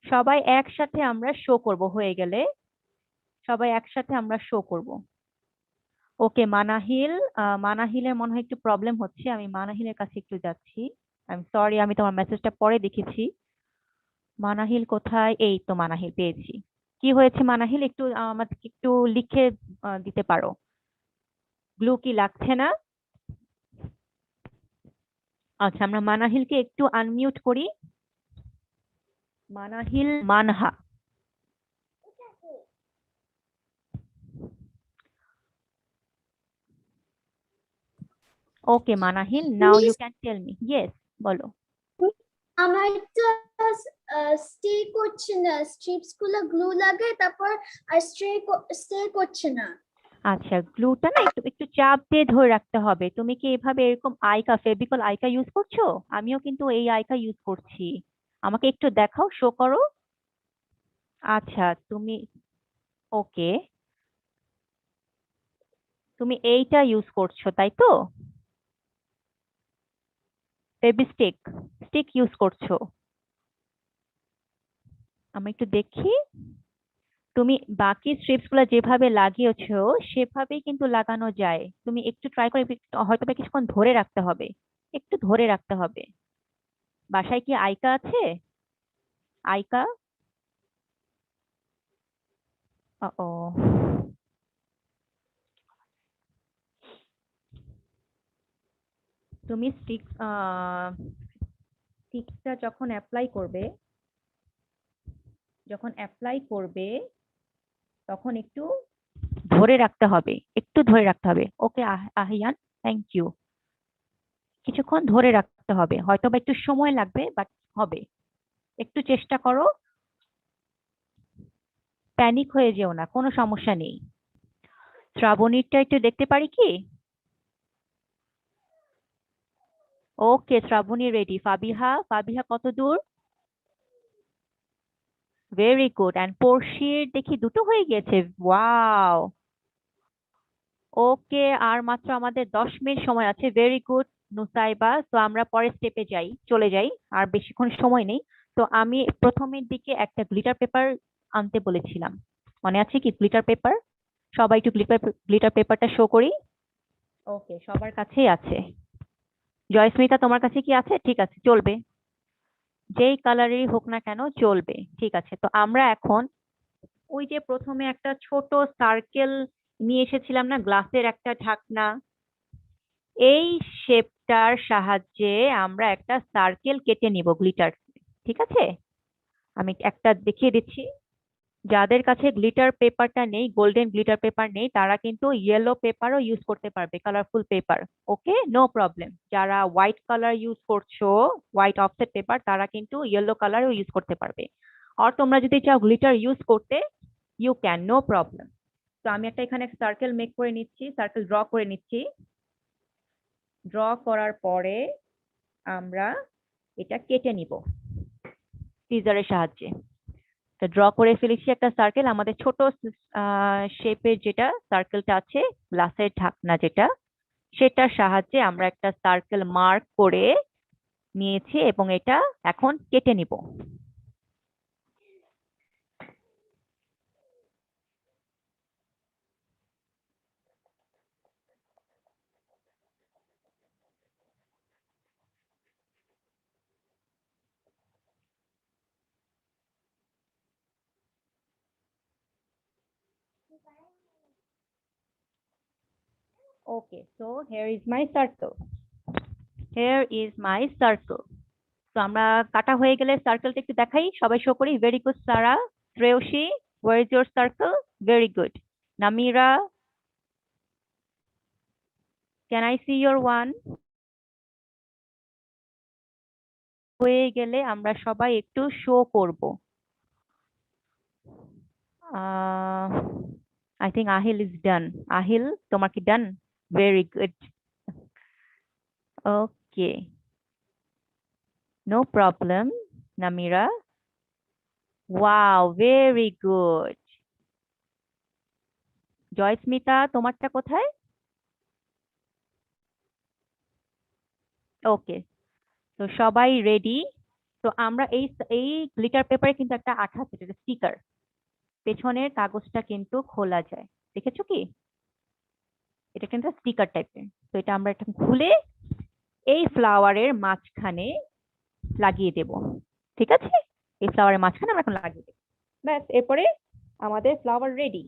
সবাই একসাথে আমরা শো করব, হয়ে গেলে সবাই একসাথে আমরা শো করব। ওকে মানাহিল, মানাহিলের মনে হয় একটু প্রবলেম হচ্ছে, আমি মানাহিলের কাছে একটু যাচ্ছি। আই এম সরি, আমি তোমার মেসেজটা পরে দেখেছি। মানাহিল কোথায়? এই তো মানাহিল পেয়েছি। কি হয়েছে মানাহিল, একটু আমাদেরকে একটু লিখে দিতে পারো? গ্লু কি লাগছে না? আচ্ছা, আমরা মানাহিলকে একটু আনমিউট করি। Manahil Manha. Okay Manahil, now you miss can tell me. Yes, বলো। আমার একটা স্টে করছে না, স্ট্রিপস গুলো গ্লু লাগে তারপর আর স্টে করছে না। আচ্ছা, গ্লুটা না একটু একটু চাপ দিয়ে ধরে রাখতে হবে। তুমি কি এভাবে এরকম আইকা, ফেভিকল আইকা ইউজ করছো? আমিও কিন্তু এই আইকা ইউজ করছি। আমাকে একটু দেখাও, শো করো। আচ্ছা, তুমি ওকে, তুমি এইটা ইউজ করছো তাই তো? বেবি স্টিক, স্টিক ইউজ করছো? আমি একটু দেখি। তুমি বাকি স্ট্রিপস গুলো যেভাবে লাগিয়েছো সেভাবেই কিন্তু লাগানো যায়। তুমি একটু ট্রাই করে, হয়তো বা কিছুক্ষণ ধরে রাখতে হবে, একটু ধরে রাখতে হবে। বাসায় কি আইকা আছে? আইকা? ও, তুমি স্টিকটা যখন অ্যাপ্লাই করবে তখন একটু ধরে রাখতে হবে, একটু ধরে রাখতে হবে। ওকে আহিয়ান, থ্যাংক ইউ। কিছুক্ষণ ধরে রাখতে হবে, হয়তো বা একটু সময় লাগবে, বাট হবে। একটু চেষ্টা করো, প্যানিক হয়ে যেও না, কোনো সমস্যা নেই। শ্রাবণীরটা একটু দেখতে পারি কি? ওকে, শ্রাবণী রেডি। ফাবিহা, ফাবিহা কত দূর? Very good. অ্যান্ড পড়শির দেখি দুটো হয়ে গেছে, ওয়াও। ওকে, আর মাত্র আমাদের 10 মিনিট সময় আছে। Very good Nusaiba. তো আমরা পরের স্টেপে চলে যাই, আর বেশিক্ষণ সময় নেই। তো আমি প্রথমের দিকে একটা গ্লিটার পেপার আনতে বলেছিলাম, মনে আছে কি? গ্লিটার পেপার, সবাই একটু গ্লিটার গ্লিটার পেপারটা শো করি। ওকে, সবার কাছেই আছে। জয়স্মিতা, তোমার কাছে কি আছে? ঠিক আছে, চলবে, যেই কালারেরই হোক না কেন চলবে। ঠিক আছে, তো আমরা এখন ওই যে প্রথমে একটা ছোট সার্কেল নিয়ে এসেছিলাম না, গ্লাসের একটা ঢাকনা, এই শেপটার সাহায্যে আমরা একটা সার্কেল কেটে নিব গ্লিটার। ঠিক আছে, আমি একটা দেখিয়ে দিচ্ছি। যাদের কাছে গ্লিটার পেপারটা নেই, গোল্ডেন গ্লিটার পেপার নেই, তারা কিন্তু ইয়েলো পেপারও ইউজ করতে পারবে, কালারফুল পেপার। ওকে, নো প্রবলেম। যারা হোয়াইট কালার ইউজ করছো, হোয়াইট অফসেট পেপার, তারা কিন্তু ইয়েলো কালারও ইউজ করতে পারবে। আর তোমরা যদি চাও গ্লিটার ইউজ করতে, ইউ ক্যান, নো প্রবলেম। তো আমি একটা এখানে সার্কেল মেক করে নিচ্ছি, সার্কেল ড্র করে নিচ্ছি। ড্র করার পরে আমরা এটা কেটে নিব সিজারের সাহায্যে। তো ড্র করে ফেলেছি একটা সার্কেল, আমাদের ছোট শেপের যেটা সার্কেলটা আছে, গ্লাসের ঢাকনা যেটা, সেটার সাহায্যে আমরা একটা সার্কেল মার্ক করে নিয়েছি এবং এটা এখন কেটে নিব। Okay, so here is my circle, here is my circle. তো আমরা কাটা হয়ে গেলে সার্কেলটা একটু দেখাই, সবাই শো করি। Very good Sara. Shreyasi, where is your circle? Very good. Namira, can I see your one? হয়ে গেলে আমরা সবাই একটু শো করব। I think Ahil is done. Ahil, তোমার কি done? Very good. Okay, no problem. Namira, wow, very good. Joysmita, তোমারটা কোথায়? ওকে, তো সবাই রেডি। তো আমরা এই এই গ্লিটার পেপারে কিন্তু একটা আঠা আছে, এটা স্টিকার, পেছনের কাগজটা কিন্তু খোলা যায়, দেখেছো কি? এটা কিন্তু স্টিকার টাইপের। তো এটা আমরা এটা খুলে এই ফ্লাওয়ারের মাঝখানে লাগিয়ে দেব। ঠিক আছে, এই ফ্লাওয়ারের মাঝখানে আমরা এখন লাগিয়ে দেব। ব্যাস, এরপরে আমাদের flower ready.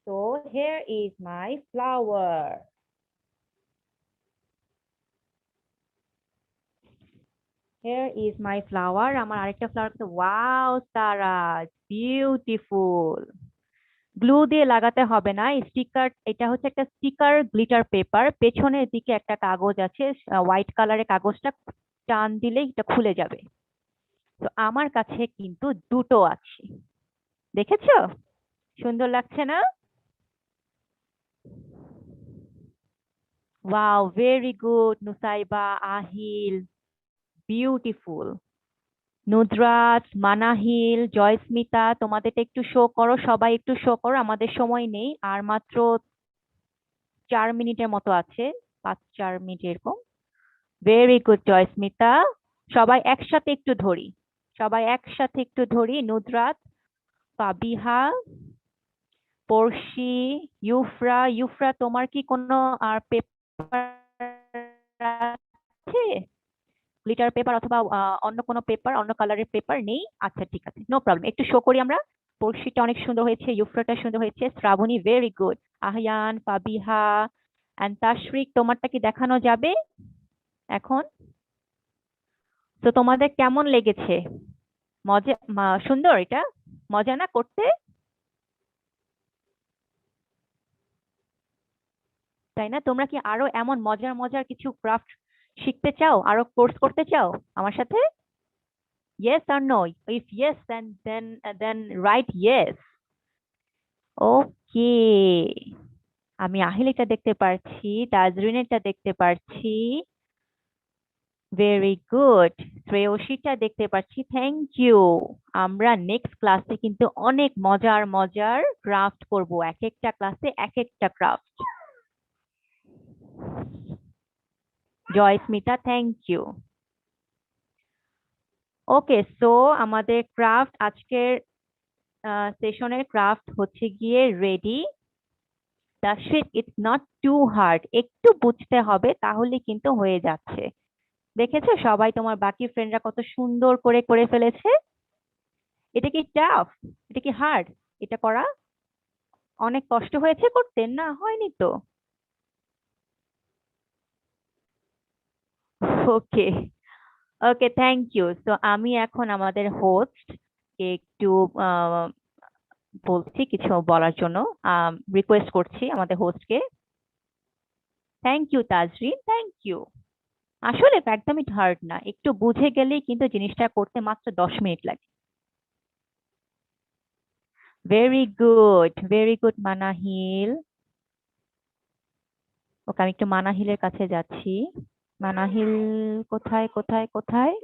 So here is my flower. Here is my flower. আমার আরেকটা flower, wow Swaraj, beautiful. Glue দিয়ে লাগাতে হবে না, স্টিকার, এটা হচ্ছে একটা স্টিকার গ্লিটার পেপার, পেছনের দিকে একটা কাগজ আছে হোয়াইট কালারের, কাগজটা টান দিলেই এটা খুলে যাবে। তো আমার কাছে কিন্তু দুটো আছে, দেখেছো? সুন্দর লাগছে না? Wow, very good Nusaiba, Ahil, beautiful. Nudrat, Manahil, Joysmita, তোমাদেরটা একটু শো করো, সবাই একটু শো করো, আমাদের সময় নেই, আর মাত্র 4 মিনিটের মতো আছে, 5-4 মিনিট এরকম। Very good Joysmita. সবাই একসাথে একটু ধরি, সবাই একসাথে একটু ধরি। নুদরাত, ফাবিহা, পড়শি, ইউফরা। ইউফরা, তোমার কি কোনো আর পেপার আছে? গ্লিটার পেপার অথবা অন্য কোনো পেপার, অন্য কালারের পেপার নেই? আচ্ছা ঠিক আছে, নো প্রবলেম, একটু শো করি আমরা। পড়শিটা অনেক সুন্দর হয়েছে, ইউফ্রাটা সুন্দর হয়েছে, Shrabani very good, Ahiyan, Fabiha and Tashrik, তোমারটা কি দেখানো যাবে এখন? তো তোমাদের কেমন লেগেছে? মজা, সুন্দর এটা, মজা না করতে? তাই না? তোমরা কি আরো এমন মজার মজার কিছু ক্রাফট শিখতে চাও, আরো কোর্স করতে চাও আমার সাথে? Yes or no? If yes, then write yes. ওকে, আমি আহিলিটা দেখতে পারছি, তাজরিনেরটা দেখতে পারছি, ভেরি গুড। শ্রেয়সীটা দেখতে পাচ্ছি, থ্যাংক ইউ। আমরা নেক্সট ক্লাসে কিন্তু অনেক মজার মজার ক্রাফট করব, এক একটা ক্লাসে এক একটা craft. Joysmita, thank you. Okay, so আমাদের ক্রাফট, আজকের সেশনের ক্রাফট হচ্ছে গিয়ে ready. The sheet it's not too hard, একটু বুঝতে হবে তাহলে কিন্তু হয়ে যাচ্ছে। দেখেছো সবাই, তোমার বাকি ফ্রেন্ডরা কত সুন্দর করে করে ফেলেছে? এটা কি টাফ? এটা কি হার্ড এটা করা? অনেক কষ্ট হয়েছে করতে? না, হয়নি তো। ওকে, ওকে, থ্যাংক ইউ। তো আমি এখন আমাদের হোস্ট একটু আহ, বলছি কিছু বলার জন্য, রিকোয়েস্ট করছি আমাদের হোস্টকে। Thank you Tazrin, thank you. আসলে একদমই হার্ড না, একটু বুঝে গেলেই কিন্তু জিনিসটা করতে মাত্র 10 মিনিট লাগে। Very good Manahil. ওকে, আমি একটু মানাহিলের কাছে যাচ্ছি। মানাহিল, কোথায় কোথায় কোথায়?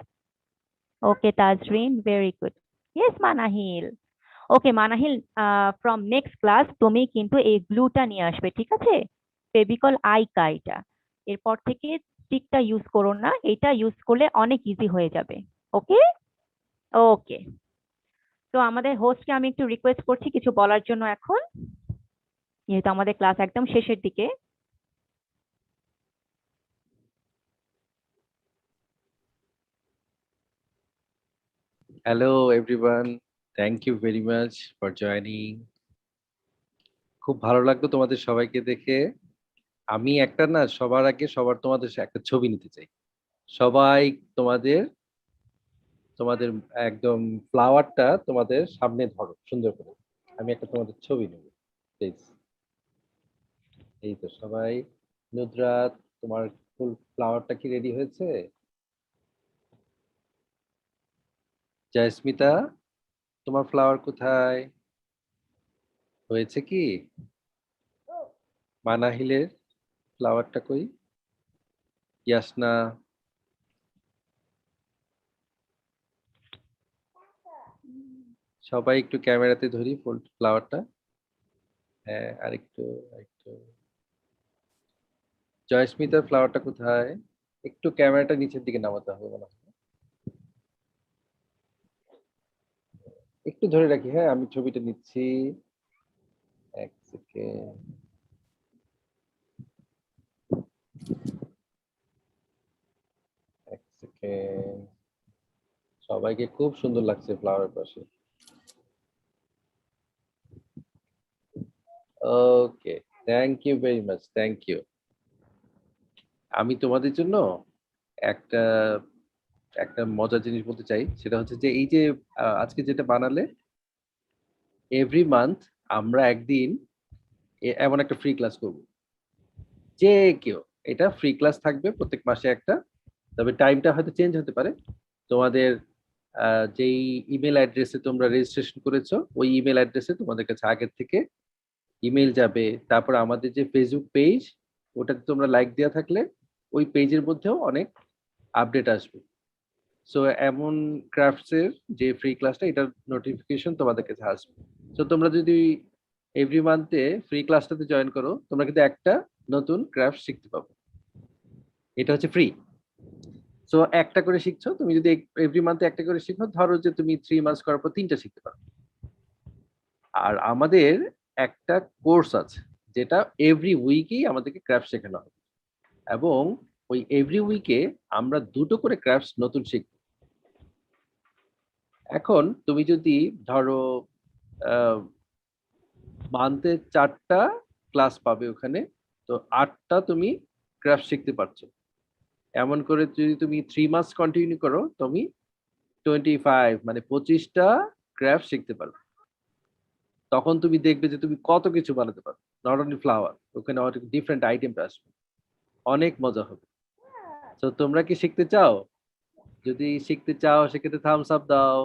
Okay Tazrin, very good. Yes Manahil. Okay Manahil, from next class তুমি কিন্তু এই গ্লুটা নিয়ে আসবে, ঠিক আছে? ফেভিকল আইকা এটা, এরপর থেকে স্টিকটা ইউজ করো না, এটা ইউজ করলে অনেক ইজি হয়ে যাবে। ওকে, ওকে। তো আমাদের হোস্টকে আমি একটু রিকোয়েস্ট করছি কিছু বলার জন্য এখন, যেহেতু আমাদের ক্লাস একদম শেষের দিকে। Hello everyone, thank you very much for joining. খুব ভালো লাগলো তোমাদের সবাইকে দেখে। আমি একটা না সবার আগে তোমাদের একটা ছবি নিতে চাই। সবাই তোমাদের তোমাদের একদম ফ্লাওয়ারটা তোমাদের সামনে ধরো সুন্দর করে। আমি একটা তোমাদের ছবি নেব প্লিজ। এই তো সবাই। নুদরাত, তোমার ফুল ফ্লাওয়ারটা কি রেডি হয়েছে? জয়স্মিতা, তোমার ফ্লাওয়ার কোথায়? হয়েছে কি? মানাহিলের ফ্লাওয়ারটা কই? ইয়াসনা, সবাই একটু ক্যামেরাতে ধরি ফুল ফ্লাওয়ারটা। হ্যাঁ, আরেকটু আরেকটু। জয়স্মিতার ফ্লাওয়ারটা কোথায়? একটু ক্যামেরাটা নিচের দিকে নামাতে হবে মনে হয়। একটু ধরে রাখি, হ্যাঁ আমি ছবিটা নিচ্ছি। এক সেকেন্ড। এক সেকেন্ড। সবাইকে খুব সুন্দর লাগছে ফ্লাওয়ার পাশে। Okay, thank you very much, thank you. আমি তোমাদের জন্য একটা একটা মজার জিনিস বলতে চাই, সেটা হচ্ছে যে এই যে আজকে যেটা বানালে, এভরি মান্থ আমরা একদিন এমন একটা ফ্রি ক্লাস করব। যে কেউ, এটা ফ্রি ক্লাস থাকবে প্রত্যেক মাসে একটা, তবে টাইমটা হয়তো চেঞ্জ হতে পারে। তোমাদের যেই ইমেল অ্যাড্রেসে তোমরা রেজিস্ট্রেশন করেছো, ওই ইমেল অ্যাড্রেসে তোমাদের কাছে আগের থেকে ইমেল যাবে। তারপর আমাদের যে ফেসবুক পেজ, ওটাতে তোমরা লাইক দেওয়া থাকলে ওই পেজের মধ্যেও অনেক আপডেট আসবে। সো এমন ক্রাফটসের যে ফ্রি ক্লাসটা, এটার নোটিফিকেশন তোমাদের কাছে আসবে। সো তোমরা যদি এভরি মান্থে ফ্রি ক্লাসটাতে জয়েন করো, তোমরা কিন্তু একটা নতুন ক্রাফট শিখতে পাবো। এটা হচ্ছে ফ্রি। সো একটা করে শিখছো, তুমি যদি এভরি মান্থে একটা করে শিখো, ধরো যে তুমি 3 মাস করার পর 3টা শিখতে পারো। আর আমাদের একটা কোর্স আছে, যেটা এভরি উইকেই আমাদেরকে ক্রাফট শেখানো হবে, এবং ওই এভরি উইকে আমরা 2টো করে ক্রাফটস নতুন শিখব। এখন তুমি যদি ধরো মান্থে 4টা ক্লাস পাবে ওখানে, তো 8টা তুমি ক্রাফট শিখতে পারছো। এমন করে যদি তুমি 3 মাস কন্টিনিউ করো, তুমি 25 মানে 25টা ক্রাফট শিখতে পারবে। তখন তুমি দেখবে যে তুমি কত কিছু বানাতে পারো, নট অনলি ফ্লাওয়ার, ওখানে অনেক ডিফারেন্ট আইটেমটা আসবে, অনেক মজা হবে। তো তোমরা কি শিখতে চাও? যদি শিখতে চাও সেক্ষেত্রে থামস আপ দাও।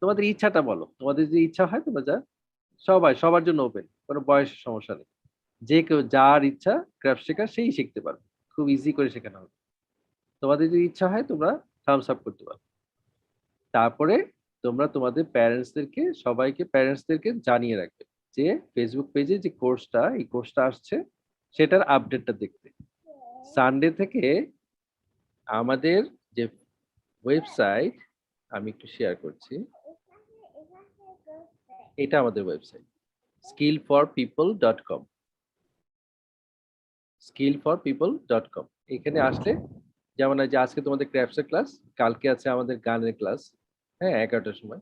তোমাদের ইচ্ছাটা বলো, তোমাদের যে ইচ্ছা হয় তোমরা যা, সবার জন্য ওপেন, কোনো বয়সের সমস্যা নেই। যে কেউ যার ইচ্ছা ক্রাফট শেখা সেই শিখতে পারবে, খুব ইজি করে শেখানো হবে। তোমাদের যদি ইচ্ছা হয় তোমরা থামস আপ করতে পারো। তারপরে তোমরা তোমাদের সবাইকে প্যারেন্টসদেরকে জানিয়ে রাখবে যে ফেসবুক পেজে যে কোর্সটা, এই কোর্সটা আসছে, সেটার আপডেটটা দেখতে। সানডে থেকে আমাদের যে ওয়েবসাইট, আমি একটু শেয়ার করছি, এটা আমাদের ওয়েবসাইট skillforpeople.com। skillforpeople.com, এখানে আসলে যেমন যে আজকে তোমাদের ক্রাফটসের ক্লাস, কালকে আছে আমাদের গানের ক্লাস, হ্যাঁ 11টার সময়,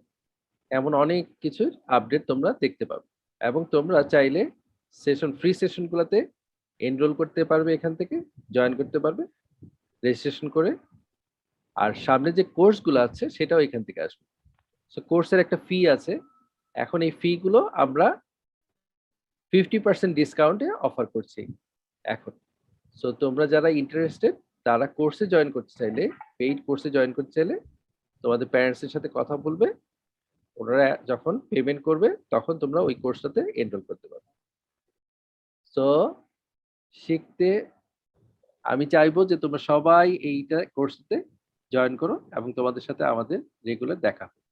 এমন অনেক কিছুর আপডেট তোমরা দেখতে পাবে। এবং তোমরা চাইলে ফ্রি সেশনগুলোতে এনরোল করতে পারবে, এখান থেকে জয়েন করতে পারবে রেজিস্ট্রেশন করে। আর সামনে যে কোর্সগুলো আছে সেটাও এখান থেকে আসবে। সো কোর্সের একটা ফি আছে, এখন এই ফি গুলো আমরা 50% ডিসকাউন্টে অফার করছি এখন। সো তোমরা যারা ইন্টারেস্টেড, তারা কোর্সে জয়েন করতে চাইলে, পেইড কোর্সে জয়েন করতে চাইলে তোমাদের প্যারেন্টসের সাথে কথা বলবে, ওনারা যখন পেমেন্ট করবে তখন তোমরা ওই কোর্সটাতে এনরোল করতে পারবে। সো শিখতে আমি চাইবো যে তোমরা সবাই এইটা কোর্সটাতে জয়েন করো, এবং তোমাদের সাথে আমাদের রেগুলার দেখা হবে।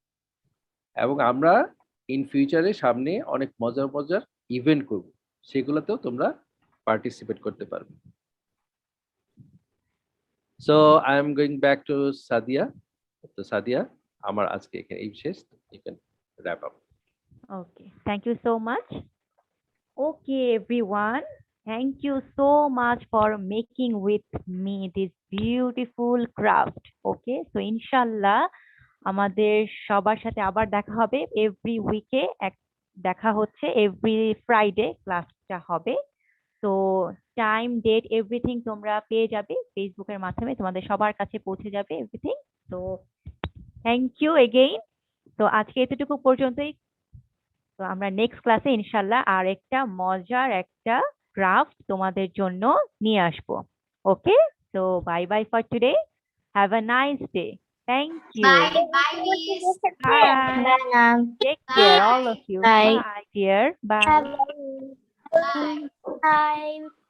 এবং আমরা ইন ফিউচারে সামনে অনেক মজার মজার ইভেন্ট করব, সেগুলোতেও তোমরা পার্টিসিপেট করতে পারবে। So I am going back to Sadia. তো সাদিয়া, আমার আজকে এখানে এই শেষ, you can wrap up. Okay, thank you so much. Okay, everyone, thank you so much for making with me this beautiful craft. Okay, so inshallah আমাদের সবার সাথে আবার দেখা হবে এভরি উইকে, দেখা হচ্ছে এভরি ফ্রাইডে ক্লাসটা হবে। তো টাইম, ডেট, এভরিথিং তোমরা পেয়ে যাবে ফেসবুকের মাধ্যমে, তোমাদের সবার কাছে পৌঁছে যাবে এভরিথিং। তো থ্যাংক ইউ এগেইন। তো আজকে এতটুকু পর্যন্তই। তো আমরা নেক্সট ক্লাসে ইনশাল্লাহ আর একটা মজার একটা ক্রাফট তোমাদের জন্য নিয়ে আসবো। ওকে, so bye bye for today. Have a nice day. Thank you. Bye. Bye, Miss. Bye. Take care, all of you. Bye. Bye, dear. Bye. Bye.